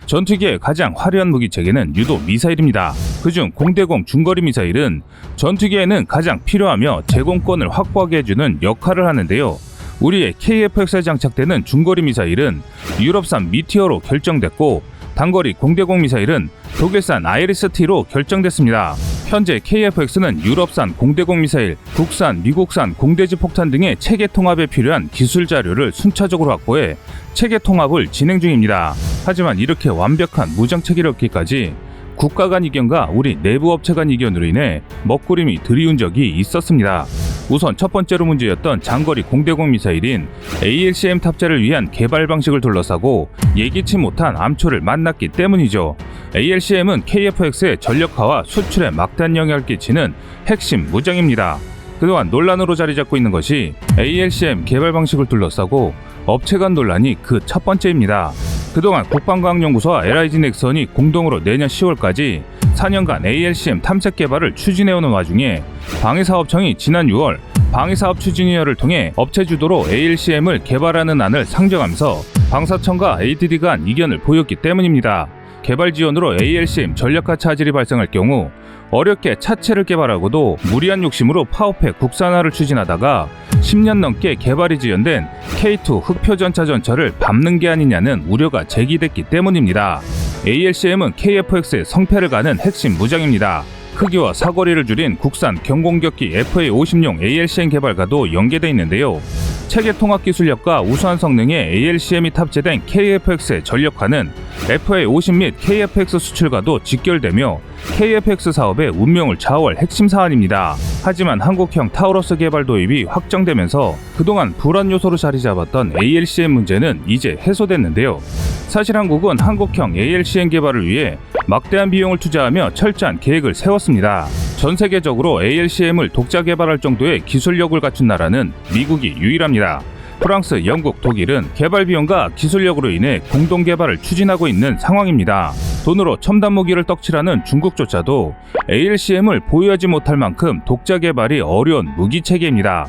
전투기의 가장 화려한 무기체계는 유도 미사일입니다. 그중 공대공 중거리 미사일은 전투기에는 가장 필요하며 제공권을 확보하게 해주는 역할을 하는데요. 우리의 KF-X에 장착되는 중거리 미사일은 유럽산 미티어로 결정됐고, 단거리 공대공 미사일은 독일산 아이리스-T로 결정됐습니다. 현재 KF-X는 유럽산 공대공 미사일, 국산, 미국산 공대지 폭탄 등의 체계 통합에 필요한 기술 자료를 순차적으로 확보해 체계 통합을 진행 중입니다. 하지만 이렇게 완벽한 무장 체계를 얻기까지 국가 간 이견과 우리 내부 업체 간 이견으로 인해 먹구름이 들이운 적이 있었습니다. 우선 첫 번째로 문제였던 장거리 공대공 미사일인 ALCM 탑재를 위한 개발 방식을 둘러싸고 예기치 못한 암초를 만났기 때문이죠. ALCM은 KF-X의 전력화와 수출에 막대한 영향을 끼치는 핵심 무장입니다. 그동안 논란으로 자리 잡고 있는 것이 ALCM 개발 방식을 둘러싸고 업체 간 논란이 그 첫 번째입니다. 그동안 국방과학연구소와 LIG 넥슨이 공동으로 내년 10월까지 4년간 ALCM 탐색 개발을 추진해오는 와중에 방위사업청이 지난 6월 방위사업추진위원회를 통해 업체 주도로 ALCM을 개발하는 안을 상정하면서 방사청과 ADD 간 이견을 보였기 때문입니다. 개발 지원으로 ALCM 전력화 차질이 발생할 경우 어렵게 차체를 개발하고도 무리한 욕심으로 파업해 국산화를 추진하다가 10년 넘게 개발이 지연된 K2 흑표전차 전차를 밟는 게 아니냐는 우려가 제기됐기 때문입니다. ALCM은 KF-X의 성패를 가는 핵심 무장입니다. 크기와 사거리를 줄인 국산 경공격기 FA-50용 ALCM 개발과도 연계되어 있는데요. 체계 통합 기술력과 우수한 성능의 ALCM이 탑재된 KF-X의 전력화는 FA-50 및 KF-X 수출과도 직결되며 KF-X 사업의 운명을 좌우할 핵심 사안입니다. 하지만 한국형 타우러스 개발 도입이 확정되면서 그동안 불안 요소로 자리 잡았던 ALCM 문제는 이제 해소됐는데요. 사실 한국은 한국형 ALCM 개발을 위해 막대한 비용을 투자하며 철저한 계획을 세웠습니다. 전 세계적으로 ALCM을 독자 개발할 정도의 기술력을 갖춘 나라는 미국이 유일합니다. 프랑스, 영국, 독일은 개발 비용과 기술력으로 인해 공동 개발을 추진하고 있는 상황입니다. 돈으로 첨단 무기를 떡칠하는 중국조차도 ALCM을 보유하지 못할 만큼 독자 개발이 어려운 무기 체계입니다.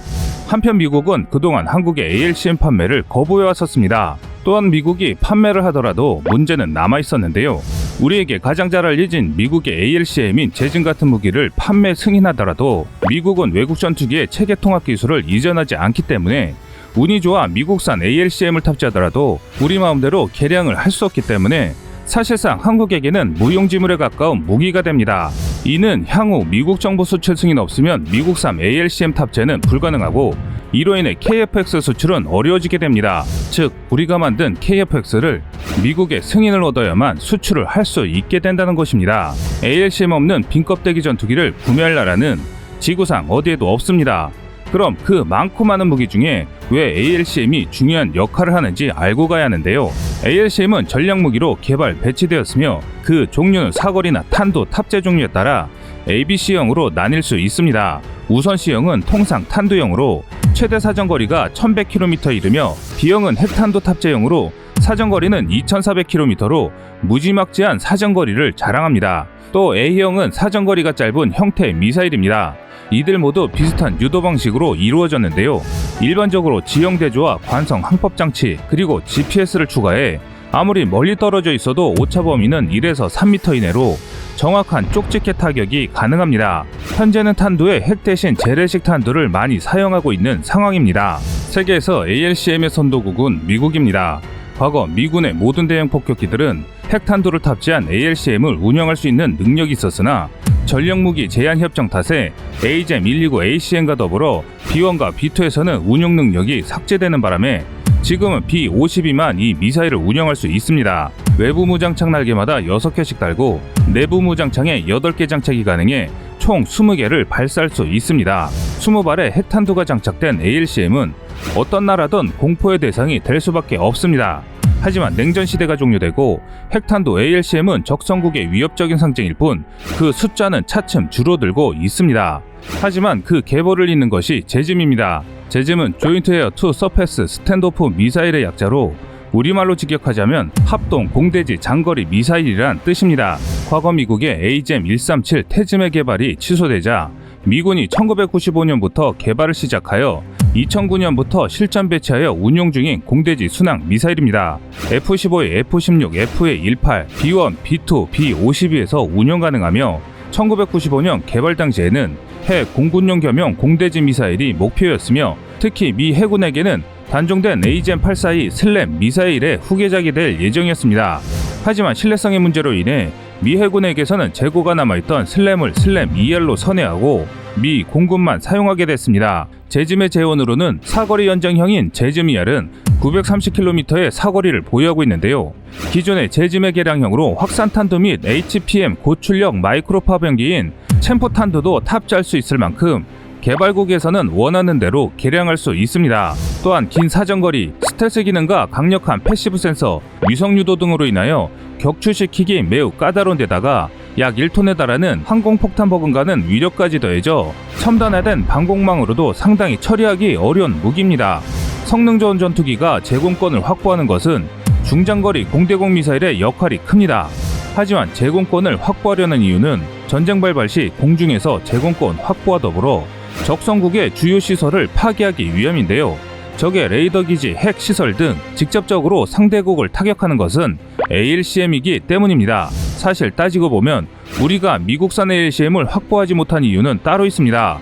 한편 미국은 그동안 한국의 ALCM 판매를 거부해 왔었습니다. 또한 미국이 판매를 하더라도 문제는 남아 있었는데요. 우리에게 가장 잘 알려진 미국의 ALCM인 제진 같은 무기를 판매 승인하더라도 미국은 외국 전투기의 체계 통합 기술을 이전하지 않기 때문에 운이 좋아 미국산 ALCM을 탑재하더라도 우리 마음대로 개량을 할 수 없기 때문에 사실상 한국에게는 무용지물에 가까운 무기가 됩니다. 이는 향후 미국 정부 수출 승인 없으면 미국산 ALCM 탑재는 불가능하고 이로 인해 KF-X 수출은 어려워지게 됩니다. 즉 우리가 만든 KF-X를 미국의 승인을 얻어야만 수출을 할 수 있게 된다는 것입니다. ALCM 없는 빈 껍데기 전투기를 구매할 나라는 지구상 어디에도 없습니다. 그럼 그 많고 많은 무기 중에 왜 ALCM이 중요한 역할을 하는지 알고 가야 하는데요. ALCM은 전략 무기로 개발 배치되었으며 그 종류는 사거리나 탄도 탑재 종류에 따라 ABC형으로 나뉠 수 있습니다. 우선 C형은 통상 탄두형으로 최대 사정거리가 1100km에 이르며 B형은 핵탄두 탑재형으로 사정거리는 2400km로 무지막지한 사정거리를 자랑합니다. 또 A형은 사정거리가 짧은 형태의 미사일입니다. 이들 모두 비슷한 유도 방식으로 이루어졌는데요. 일반적으로 지형 대조와 관성 항법 장치 그리고 GPS를 추가해 아무리 멀리 떨어져 있어도 오차 범위는 1에서 3m 이내로 정확한 쪽집게 타격이 가능합니다. 현재는 탄두에 핵 대신 재래식 탄두를 많이 사용하고 있는 상황입니다. 세계에서 ALCM의 선도국은 미국입니다. 과거 미군의 모든 대형 폭격기들은 핵탄두를 탑재한 ALCM을 운영할 수 있는 능력이 있었으나 전력무기 제한 협정 탓에 AGEM-129ACM과 더불어 B1과 B2에서는 운용 능력이 삭제되는 바람에 지금은 B-52만 이 미사일을 운영할 수 있습니다. 외부 무장창 날개마다 6개씩 달고 내부 무장창에 8개 장착이 가능해 총 20개를 발사할 수 있습니다. 20발의 핵탄두가 장착된 ALCM은 어떤 나라든 공포의 대상이 될 수밖에 없습니다. 하지만 냉전 시대가 종료되고 핵탄두 ALCM은 적성국의 위협적인 상징일 뿐 그 숫자는 차츰 줄어들고 있습니다. 하지만 그 계보를 잇는 것이 제짐입니다. 제짐은 조인트 에어 투 서페스 스탠드오프 미사일의 약자로 우리말로 직역하자면 합동 공대지 장거리 미사일이란 뜻입니다. 과거 미국의 AGM-137 태즈메 개발이 취소되자 미군이 1995년부터 개발을 시작하여 2009년부터 실전 배치하여 운용 중인 공대지 순항 미사일입니다. F-15의 F-16, FA-18, B-1, B-2, B-52에서 운용 가능하며 1995년 개발 당시에는 해 공군용 겸용 공대지 미사일이 목표였으며 특히 미 해군에게는 단종된 AGM-842 슬램 미사일의 후계작이 될 예정이었습니다. 하지만 신뢰성의 문제로 인해 미 해군에게서는 재고가 남아있던 슬램을 슬램 ER로 선회하고 미 공군만 사용하게 됐습니다. 제즘의 재원으로는 사거리 연장형인 제즘 ER은 930km의 사거리를 보유하고 있는데요. 기존의 제즘의 개량형으로 확산탄두 및 HPM 고출력 마이크로파 병기인 챔포탄두도 탑재할 수 있을 만큼 개발국에서는 원하는 대로 개량할 수 있습니다. 또한 긴 사정거리, 스텔스 기능과 강력한 패시브 센서, 위성 유도 등으로 인하여 격추시키기 매우 까다로운 데다가 약 1톤에 달하는 항공폭탄 버금가는 위력까지 더해져 첨단화된 방공망으로도 상당히 처리하기 어려운 무기입니다. 성능 좋은 전투기가 제공권을 확보하는 것은 중장거리 공대공 미사일의 역할이 큽니다. 하지만 제공권을 확보하려는 이유는 전쟁 발발 시 공중에서 제공권 확보와 더불어 적성국의 주요 시설을 파괴하기 위함인데요. 적의 레이더 기지, 핵 시설 등 직접적으로 상대국을 타격하는 것은 ALCM이기 때문입니다. 사실 따지고 보면 우리가 미국산 ALCM을 확보하지 못한 이유는 따로 있습니다.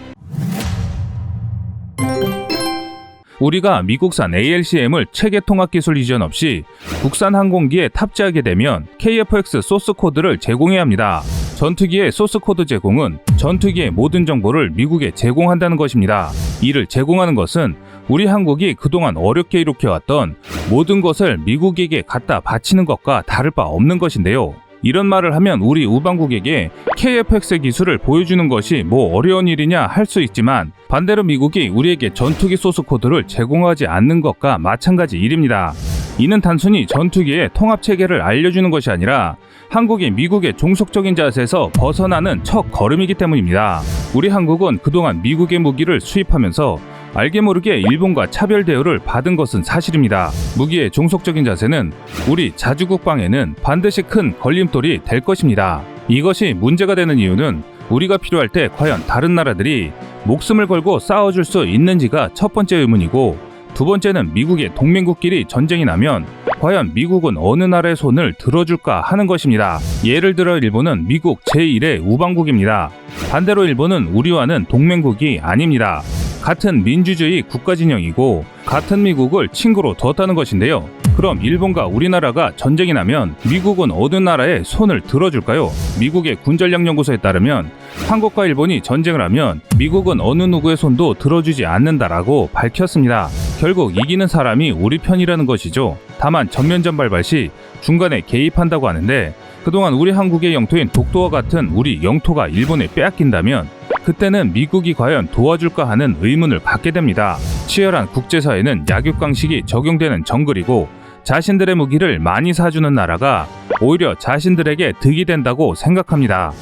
우리가 미국산 ALCM을 체계 통합 기술 이전 없이 국산 항공기에 탑재하게 되면 KF-X 소스 코드를 제공해야 합니다. 전투기의 소스 코드 제공은 전투기의 모든 정보를 미국에 제공한다는 것입니다. 이를 제공하는 것은 우리 한국이 그동안 어렵게 이룩해왔던 모든 것을 미국에게 갖다 바치는 것과 다를 바 없는 것인데요. 이런 말을 하면 우리 우방국에게 KF-X 기술을 보여주는 것이 뭐 어려운 일이냐 할 수 있지만 반대로 미국이 우리에게 전투기 소스 코드를 제공하지 않는 것과 마찬가지 일입니다. 이는 단순히 전투기의 통합체계를 알려주는 것이 아니라 한국이 미국의 종속적인 자세에서 벗어나는 첫 걸음이기 때문입니다. 우리 한국은 그동안 미국의 무기를 수입하면서 알게 모르게 일본과 차별 대우를 받은 것은 사실입니다. 무기의 종속적인 자세는 우리 자주국방에는 반드시 큰 걸림돌이 될 것입니다. 이것이 문제가 되는 이유는 우리가 필요할 때 과연 다른 나라들이 목숨을 걸고 싸워줄 수 있는지가 첫 번째 의문이고, 두 번째는 미국의 동맹국끼리 전쟁이 나면 과연 미국은 어느 나라의 손을 들어줄까 하는 것입니다. 예를 들어 일본은 미국 제1의 우방국입니다. 반대로 일본은 우리와는 동맹국이 아닙니다. 같은 민주주의 국가 진영이고 같은 미국을 친구로 두었다는 것인데요. 그럼 일본과 우리나라가 전쟁이 나면 미국은 어느 나라의 손을 들어줄까요? 미국의 군전략연구소에 따르면 한국과 일본이 전쟁을 하면 미국은 어느 누구의 손도 들어주지 않는다라고 밝혔습니다. 결국 이기는 사람이 우리 편이라는 것이죠. 다만 전면전 발발 시 중간에 개입한다고 하는데, 그동안 우리 한국의 영토인 독도와 같은 우리 영토가 일본에 빼앗긴다면 그때는 미국이 과연 도와줄까 하는 의문을 갖게 됩니다. 치열한 국제사회는 약육강식이 적용되는 정글이고 자신들의 무기를 많이 사주는 나라가 오히려 자신들에게 득이 된다고 생각합니다.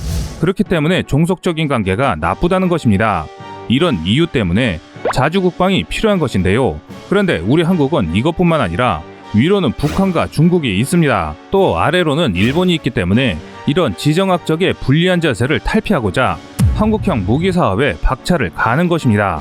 그렇기 때문에 종속적인 관계가 나쁘다는 것입니다. 이런 이유 때문에 자주국방이 필요한 것인데요. 그런데 우리 한국은 이것뿐만 아니라 위로는 북한과 중국이 있습니다. 또 아래로는 일본이 있기 때문에 이런 지정학적의 불리한 자세를 탈피하고자 한국형 무기 사업에 박차를 가는 것입니다.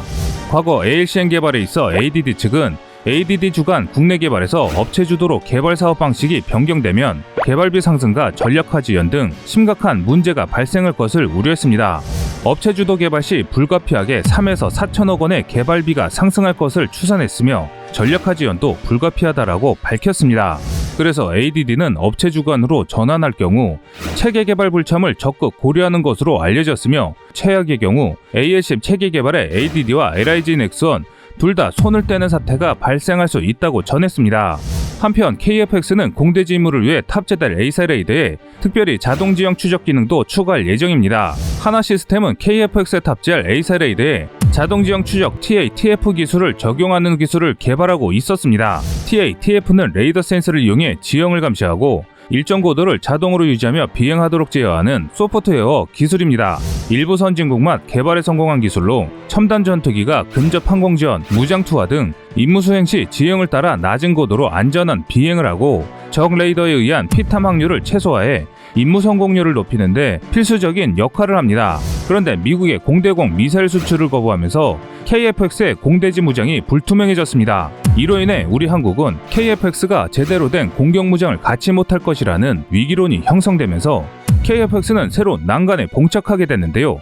과거 ALCM 개발에 있어 ADD 측은 ADD 주간 국내 개발에서 업체 주도로 개발 사업 방식이 변경되면 개발비 상승과 전략화 지연 등 심각한 문제가 발생할 것을 우려했습니다. 업체 주도 개발 시 불가피하게 3에서 4천억 원의 개발비가 상승할 것을 추산했으며 전략화 지연도 불가피하다라고 밝혔습니다. 그래서 ADD는 업체 주관으로 전환할 경우 체계 개발 불참을 적극 고려하는 것으로 알려졌으며, 최악의 경우 ALCM 체계 개발에 ADD와 LIG 넥스원 둘 다 손을 떼는 사태가 발생할 수 있다고 전했습니다. 한편 KF-X는 공대지 임무를 위해 탑재될 에이사레이드에 특별히 자동 지형 추적 기능도 추가할 예정입니다. 하나 시스템은 KF-X에 탑재할 에이사레이드에 자동 지형 추적 TA-TF 기술을 적용하는 기술을 개발하고 있었습니다. TA-TF는 레이더 센서를 이용해 지형을 감시하고 일정 고도를 자동으로 유지하며 비행하도록 제어하는 소프트웨어 기술입니다. 일부 선진국만 개발에 성공한 기술로 첨단 전투기가 근접 항공 지원, 무장 투하 등 임무 수행 시 지형을 따라 낮은 고도로 안전한 비행을 하고 적 레이더에 의한 피탐 확률을 최소화해 임무 성공률을 높이는데 필수적인 역할을 합니다. 그런데 미국의 공대공 미사일 수출을 거부하면서 KF-X의 공대지 무장이 불투명해졌습니다. 이로 인해 우리 한국은 KF-X가 제대로 된 공격 무장을 갖지 못할 것이라는 위기론이 형성되면서 KF-X는 새로 난간에 봉착하게 됐는데요.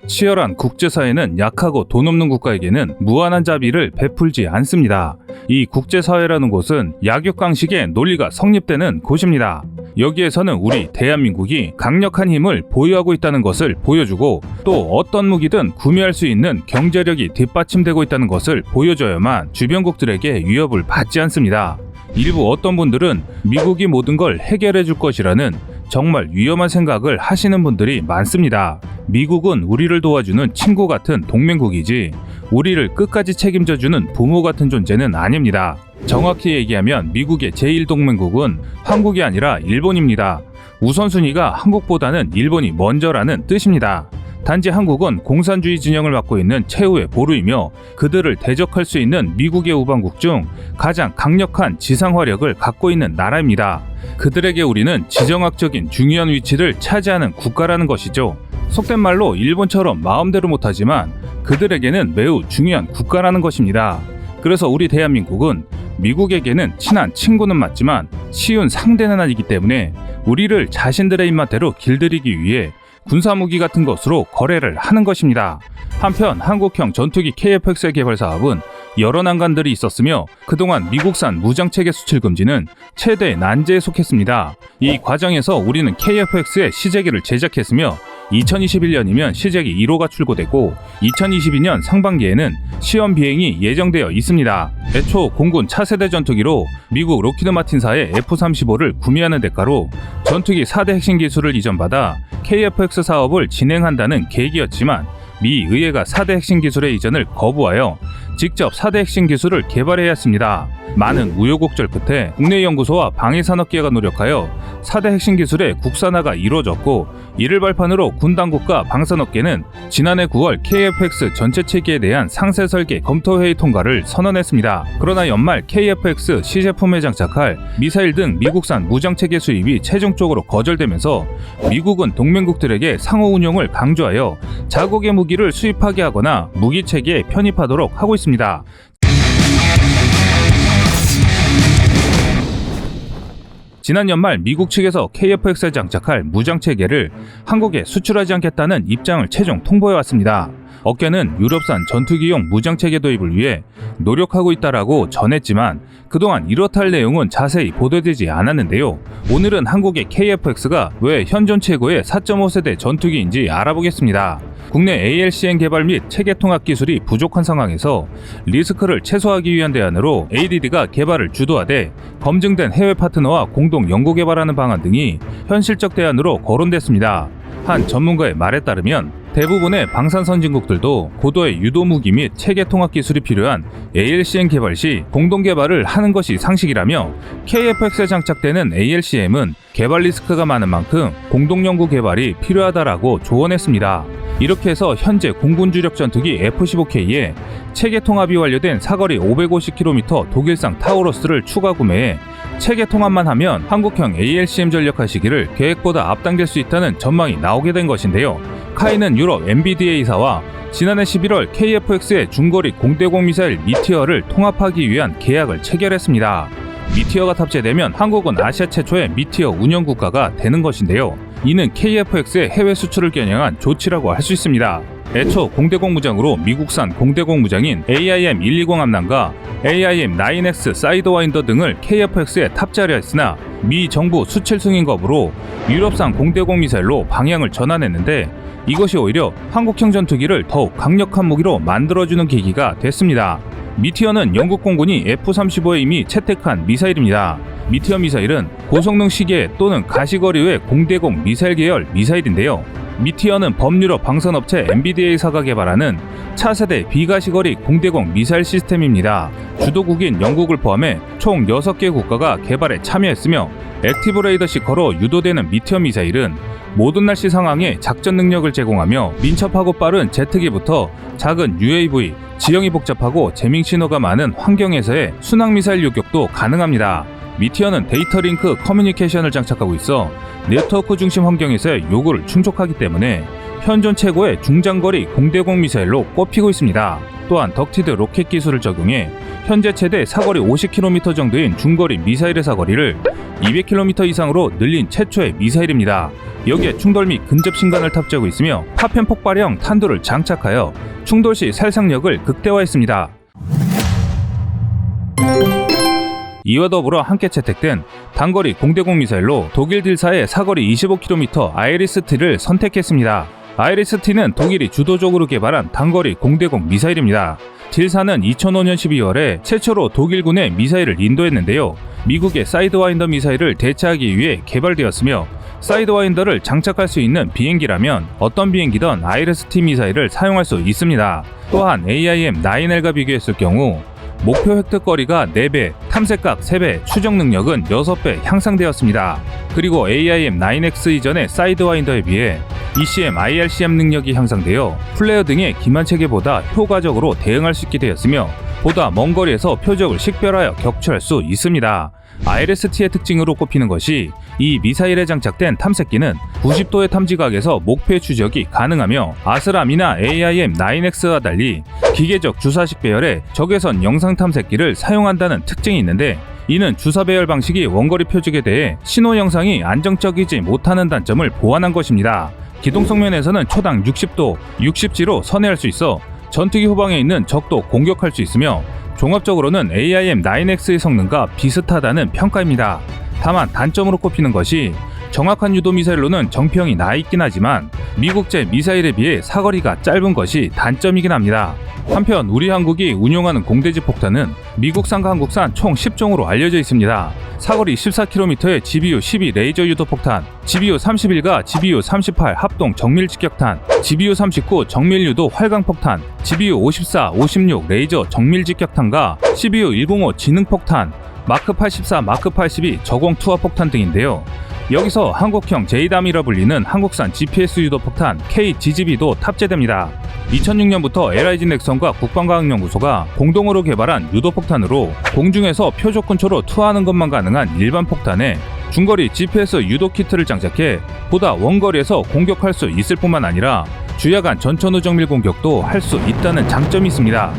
치열한 국제사회는 약하고 돈 없는 국가에게는 무한한 자비를 베풀지 않습니다. 이 국제사회라는 곳은 약육강식의 논리가 성립되는 곳입니다. 여기에서는 우리 대한민국이 강력한 힘을 보유하고 있다는 것을 보여주고 또 어떤 무기든 구매할 수 있는 경제력이 뒷받침되고 있다는 것을 보여줘야만 주변국들에게 위협을 받지 않습니다. 일부 어떤 분들은 미국이 모든 걸 해결해 줄 것이라는 정말 위험한 생각을 하시는 분들이 많습니다. 미국은 우리를 도와주는 친구 같은 동맹국이지 우리를 끝까지 책임져주는 부모 같은 존재는 아닙니다. 정확히 얘기하면 미국의 제1동맹국은 한국이 아니라 일본입니다. 우선순위가 한국보다는 일본이 먼저라는 뜻입니다. 단지 한국은 공산주의 진영을 맡고 있는 최후의 보루이며 그들을 대적할 수 있는 미국의 우방국 중 가장 강력한 지상화력을 갖고 있는 나라입니다. 그들에게 우리는 지정학적인 중요한 위치를 차지하는 국가라는 것이죠. 속된 말로 일본처럼 마음대로 못하지만 그들에게는 매우 중요한 국가라는 것입니다. 그래서 우리 대한민국은 미국에게는 친한 친구는 맞지만 쉬운 상대는 아니기 때문에 우리를 자신들의 입맛대로 길들이기 위해 군사무기 같은 것으로 거래를 하는 것입니다. 한편 한국형 전투기 KF-X의 개발 사업은 여러 난관들이 있었으며 그동안 미국산 무장체계 수출 금지는 최대 난제에 속했습니다. 이 과정에서 우리는 KF-X의 시제기를 제작했으며 2021년이면 시제기 1호가 출고됐고 2022년 상반기에는 시험 비행이 예정되어 있습니다. 애초 공군 차세대 전투기로 미국 록히드 마틴사의 F-35를 구매하는 대가로 전투기 4대 핵심 기술을 이전받아 KF-X 사업을 진행한다는 계획이었지만 미 의회가 4대 핵심 기술의 이전을 거부하여 직접 4대 핵심 기술을 개발해야 했습니다. 많은 우여곡절 끝에 국내 연구소와 방위산업계가 노력하여 4대 핵심 기술의 국산화가 이루어졌고 이를 발판으로 군 당국과 방산업계는 지난해 9월 KF-X 전체 체계에 대한 상세 설계 검토 회의 통과를 선언했습니다. 그러나 연말 KF-X 시제품에 장착할 미사일 등 미국산 무장체계 수입이 최종적으로 거절되면서 미국은 동맹국들에게 상호 운용을 강조하여 자국의 무기를 수입하게 하거나 무기 체계에 편입하도록 하고 있습니다. 지난 연말 미국 측에서 KF-X에 장착할 무장체계를 한국에 수출하지 않겠다는 입장을 최종 통보해왔습니다. 업계는 유럽산 전투기용 무장체계 도입을 위해 노력하고 있다라고 전했지만 그동안 이렇다 할 내용은 자세히 보도되지 않았는데요. 오늘은 한국의 KF-X가 왜 현존 최고의 4.5세대 전투기인지 알아보겠습니다. 국내 ALCN 개발 및 체계 통합 기술이 부족한 상황에서 리스크를 최소화하기 위한 대안으로 ADD가 개발을 주도하되 검증된 해외 파트너와 공동 연구 개발하는 방안 등이 현실적 대안으로 거론됐습니다. 한 전문가의 말에 따르면 대부분의 방산 선진국들도 고도의 유도 무기 및 체계 통합 기술이 필요한 ALCM 개발 시 공동 개발을 하는 것이 상식이라며 KF-X에 장착되는 ALCM은 개발 리스크가 많은 만큼 공동 연구 개발이 필요하다라고 조언했습니다. 이렇게 해서 현재 공군 주력 전투기 F-15K에 체계 통합이 완료된 사거리 550km 독일상 타우러스를 추가 구매해 체계 통합만 하면 한국형 ALCM 전력화 시기를 계획보다 앞당길 수 있다는 전망이 나오게 된 것인데요. 카이는 유럽 MBDA사와 지난해 11월 KF-X의 중거리 공대공 미사일 미티어를 통합하기 위한 계약을 체결했습니다. 미티어가 탑재되면 한국은 아시아 최초의 미티어 운영 국가가 되는 것인데요. 이는 KF-X의 해외 수출을 겨냥한 조치라고 할 수 있습니다. 애초 공대공 무장으로 미국산 공대공 무장인 AIM-120 함량과 AIM-9X 사이드와인더 등을 KF-X에 탑재하려 했으나 미 정부 수출 승인 거부로 유럽산 공대공 미사일로 방향을 전환했는데 이것이 오히려 한국형 전투기를 더욱 강력한 무기로 만들어주는 계기가 됐습니다. 미티어는 영국 공군이 F-35에 이미 채택한 미사일입니다. 미티어 미사일은 고성능 시계 또는 가시거리의 공대공 미사일 계열 미사일인데요. 미티어는 범유럽 방산업체 엔비디에이사가 개발하는 차세대 비가시거리 공대공 미사일 시스템입니다. 주도국인 영국을 포함해 총 6개 국가가 개발에 참여했으며 액티브 레이더 시커로 유도되는 미티어 미사일은 모든 날씨 상황에 작전 능력을 제공하며 민첩하고 빠른 제트기부터 작은 UAV, 지형이 복잡하고 재밍 신호가 많은 환경에서의 순항 미사일 요격도 가능합니다. 미티어는 데이터 링크 커뮤니케이션을 장착하고 있어 네트워크 중심 환경에서의 요구를 충족하기 때문에 현존 최고의 중장거리 공대공 미사일로 꼽히고 있습니다. 또한 덕티드 로켓 기술을 적용해 현재 최대 사거리 50km 정도인 중거리 미사일의 사거리를 200km 이상으로 늘린 최초의 미사일입니다. 여기에 충돌 및 근접 신관을 탑재하고 있으며 파편 폭발형 탄두를 장착하여 충돌 시 살상력을 극대화했습니다. 이와 더불어 함께 채택된 단거리 공대공 미사일로 독일 딜사의 사거리 25km 아이리스-T를 선택했습니다. 아이리스-T는 독일이 주도적으로 개발한 단거리 공대공 미사일입니다. 딜사는 2005년 12월에 최초로 독일군에 미사일을 인도했는데요. 미국의 사이드와인더 미사일을 대체하기 위해 개발되었으며 사이드와인더를 장착할 수 있는 비행기라면 어떤 비행기든 아이리스-T 미사일을 사용할 수 있습니다. 또한 AIM-9L과 비교했을 경우 목표 획득 거리가 4배, 탐색각 3배, 추적 능력은 6배 향상되었습니다. 그리고 AIM-9X 이전의 사이드와인더에 비해 ECM, IRCM 능력이 향상되어 플레어 등의 기만 체계보다 효과적으로 대응할 수 있게 되었으며 보다 먼 거리에서 표적을 식별하여 격추할 수 있습니다. 아이리스-T의 특징으로 꼽히는 것이 이 미사일에 장착된 탐색기는 90도의 탐지각에서 목표의 추적이 가능하며 아스람이나 AIM-9X와 달리 기계적 주사식 배열의 적외선 영상 탐색기를 사용한다는 특징이 있는데 이는 주사 배열 방식이 원거리 표적에 대해 신호 영상이 안정적이지 못하는 단점을 보완한 것입니다. 기동성 면에서는 초당 60도, 60G로 선회할 수 있어 전투기 후방에 있는 적도 공격할 수 있으며 종합적으로는 AIM-9X의 성능과 비슷하다는 평가입니다. 다만 단점으로 꼽히는 것이 정확한 유도 미사일로는 정평이 나 있긴 하지만 미국제 미사일에 비해 사거리가 짧은 것이 단점이긴 합니다. 한편 우리 한국이 운용하는 공대지 폭탄은 미국산과 한국산 총 10종으로 알려져 있습니다. 사거리 14km의 GBU-12 레이저 유도 폭탄, GBU-31과 GBU-38 합동 정밀 직격탄, GBU-39 정밀 유도 활강 폭탄, GBU-54, 56 레이저 정밀 직격탄과 CBU-105 지능 폭탄, 마크84, 마크82 저공 투하 폭탄 등인데요. 여기서 한국형 제이담이라 불리는 한국산 GPS 유도 폭탄 KGGB도 탑재됩니다. 2006년부터 LIG 넥슨과 국방과학연구소가 공동으로 개발한 유도 폭탄으로 공중에서 표적 근처로 투하하는 것만 가능한 일반 폭탄에 중거리 GPS 유도 키트를 장착해 보다 원거리에서 공격할 수 있을 뿐만 아니라 주야간 전천후 정밀 공격도 할 수 있다는 장점이 있습니다.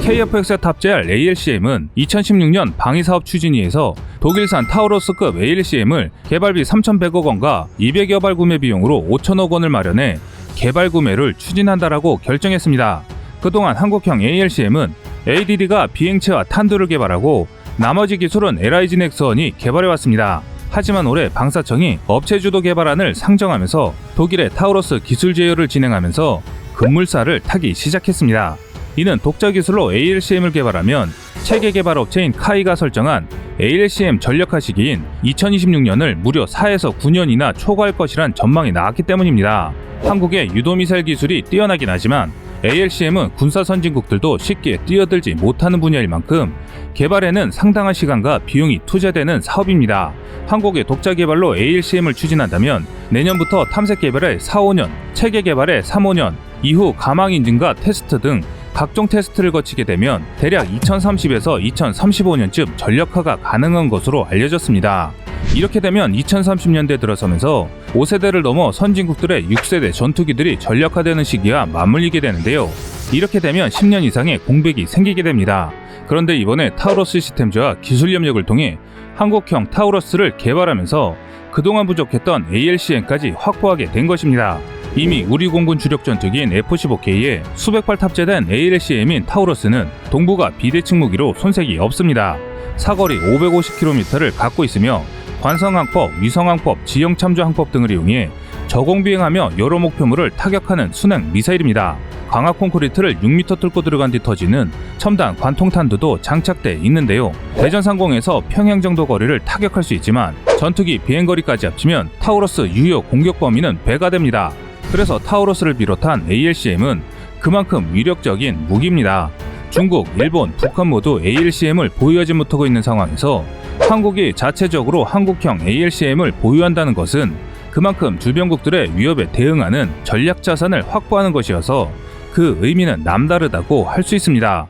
KF-X에 탑재할 ALCM은 2016년 방위사업 추진위에서 독일산 타우러스급 ALCM을 개발비 3,100억 원과 200여 발 구매 비용으로 5천억 원을 마련해 개발 구매를 추진한다라고 결정했습니다. 그동안 한국형 ALCM은 ADD가 비행체와 탄두를 개발하고 나머지 기술은 LIG 넥슨이 개발해왔습니다. 하지만 올해 방사청이 업체 주도 개발안을 상정하면서 독일의 타우러스 기술 제휴를 진행하면서 급물살을 타기 시작했습니다. 이는 독자 기술로 ALCM을 개발하면 체계 개발 업체인 카이가 설정한 ALCM 전력화 시기인 2026년을 무려 4에서 9년이나 초과할 것이란 전망이 나왔기 때문입니다. 한국의 유도미사일 기술이 뛰어나긴 하지만 ALCM은 군사 선진국들도 쉽게 뛰어들지 못하는 분야일 만큼 개발에는 상당한 시간과 비용이 투자되는 사업입니다. 한국의 독자 개발로 ALCM을 추진한다면 내년부터 탐색 개발에 4, 5년, 체계 개발에 3, 5년, 이후 가망 인증과 테스트 등 각종 테스트를 거치게 되면 대략 2030에서 2035년쯤 전력화가 가능한 것으로 알려졌습니다. 이렇게 되면 2030년대 들어서면서 5세대를 넘어 선진국들의 6세대 전투기들이 전력화되는 시기와 맞물리게 되는데요. 이렇게 되면 10년 이상의 공백이 생기게 됩니다. 그런데 이번에 타우러스 시스템즈와 기술 협력을 통해 한국형 타우러스를 개발하면서 그동안 부족했던 ALCM까지 확보하게 된 것입니다. 이미 우리 공군 주력 전투기인 F-15K에 수백 발 탑재된 ALCM인 타우러스는 동부가 비대칭 무기로 손색이 없습니다. 사거리 550km를 갖고 있으며 관성항법, 위성항법, 지형참조항법 등을 이용해 저공비행하며 여러 목표물을 타격하는 순행 미사일입니다. 강화 콘크리트를 6m 뚫고 들어간 뒤 터지는 첨단 관통탄두도 장착돼 있는데요. 대전 상공에서 평양 정도 거리를 타격할 수 있지만 전투기 비행거리까지 합치면 타우러스 유효 공격 범위는 배가 됩니다. 그래서 타우러스를 비롯한 ALCM은 그만큼 위력적인 무기입니다. 중국, 일본, 북한 모두 ALCM을 보유하지 못하고 있는 상황에서 한국이 자체적으로 한국형 ALCM을 보유한다는 것은 그만큼 주변국들의 위협에 대응하는 전략 자산을 확보하는 것이어서 그 의미는 남다르다고 할 수 있습니다.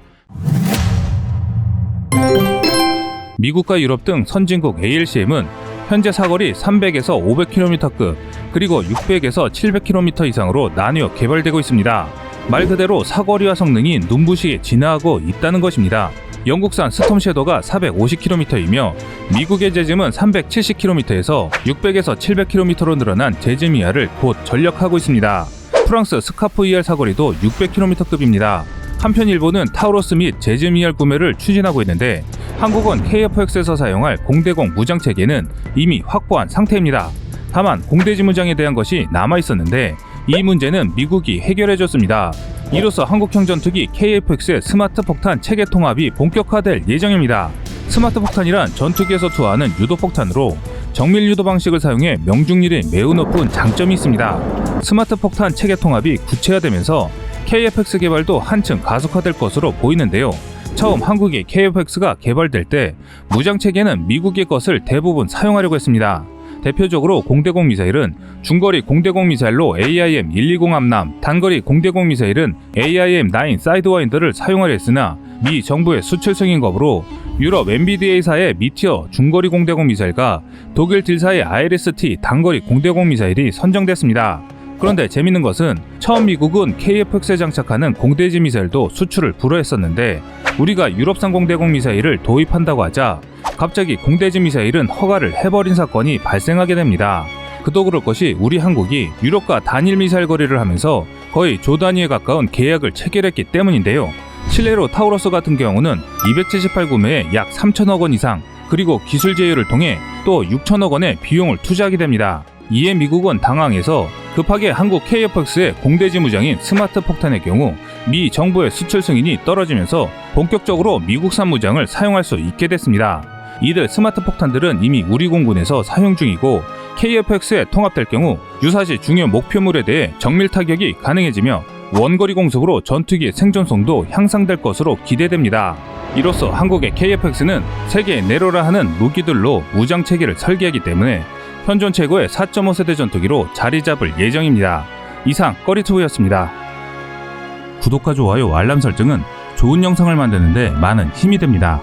미국과 유럽 등 선진국 ALCM은 현재 사거리 300에서 500km급 그리고 600에서 700km 이상으로 나뉘어 개발되고 있습니다. 말 그대로 사거리와 성능이 눈부시게 진화하고 있다는 것입니다. 영국산 스톰 섀도가 450km이며 미국의 제즘은 370km에서 600에서 700km로 늘어난 제즈미아를 곧 전력하고 있습니다. 프랑스 스카프 ER 사거리도 600km급입니다. 한편 일본은 타우러스 및 제즈미알 구매를 추진하고 있는데 한국은 KF-X에서 사용할 공대공 무장 체계는 이미 확보한 상태입니다. 다만 공대지 무장에 대한 것이 남아 있었는데 이 문제는 미국이 해결해줬습니다. 이로써 한국형 전투기 KF-X의 스마트 폭탄 체계 통합이 본격화될 예정입니다. 스마트 폭탄이란 전투기에서 투하하는 유도 폭탄으로 정밀 유도 방식을 사용해 명중률이 매우 높은 장점이 있습니다. 스마트 폭탄 체계 통합이 구체화되면서 KF-X 개발도 한층 가속화될 것으로 보이는데요. 처음 한국의 KF-X가 개발될 때 무장 체계는 미국의 것을 대부분 사용하려고 했습니다. 대표적으로 공대공 미사일은 중거리 공대공 미사일로 AIM-120 암람, 단거리 공대공 미사일은 AIM-9 사이드와인더를 사용하려 했으나 미 정부의 수출 승인 거부로 유럽 MBDA사의 미티어 중거리 공대공 미사일과 독일 딜사의 IRIS-T 단거리 공대공 미사일이 선정됐습니다. 그런데 재밌는 것은 처음 미국은 KF-X에 장착하는 공대지 미사일도 수출을 불허했었는데 우리가 유럽산 공대공 미사일을 도입한다고 하자 갑자기 공대지 미사일은 허가를 해버린 사건이 발생하게 됩니다. 그도 그럴 것이 우리 한국이 유럽과 단일 미사일 거래를 하면서 거의 조 단위에 가까운 계약을 체결했기 때문인데요. 실내로 타우러스 같은 경우는 278 구매에 약 3천억 원 이상 그리고 기술 제휴를 통해 또 6천억 원의 비용을 투자하게 됩니다. 이에 미국은 당황해서 급하게 한국 KF-X의 공대지 무장인 스마트 폭탄의 경우 미 정부의 수출 승인이 떨어지면서 본격적으로 미국산 무장을 사용할 수 있게 됐습니다. 이들 스마트 폭탄들은 이미 우리 공군에서 사용 중이고 KF-X에 통합될 경우 유사시 중요 목표물에 대해 정밀 타격이 가능해지며 원거리 공습으로 전투기의 생존성도 향상될 것으로 기대됩니다. 이로써 한국의 KF-X는 세계에 내로라 하는 무기들로 무장 체계를 설계하기 때문에 현존 최고의 4.5세대 전투기로 자리 잡을 예정입니다. 이상 꺼리투브였습니다. 구독과 좋아요, 알람 설정은 좋은 영상을 만드는데 많은 힘이 됩니다.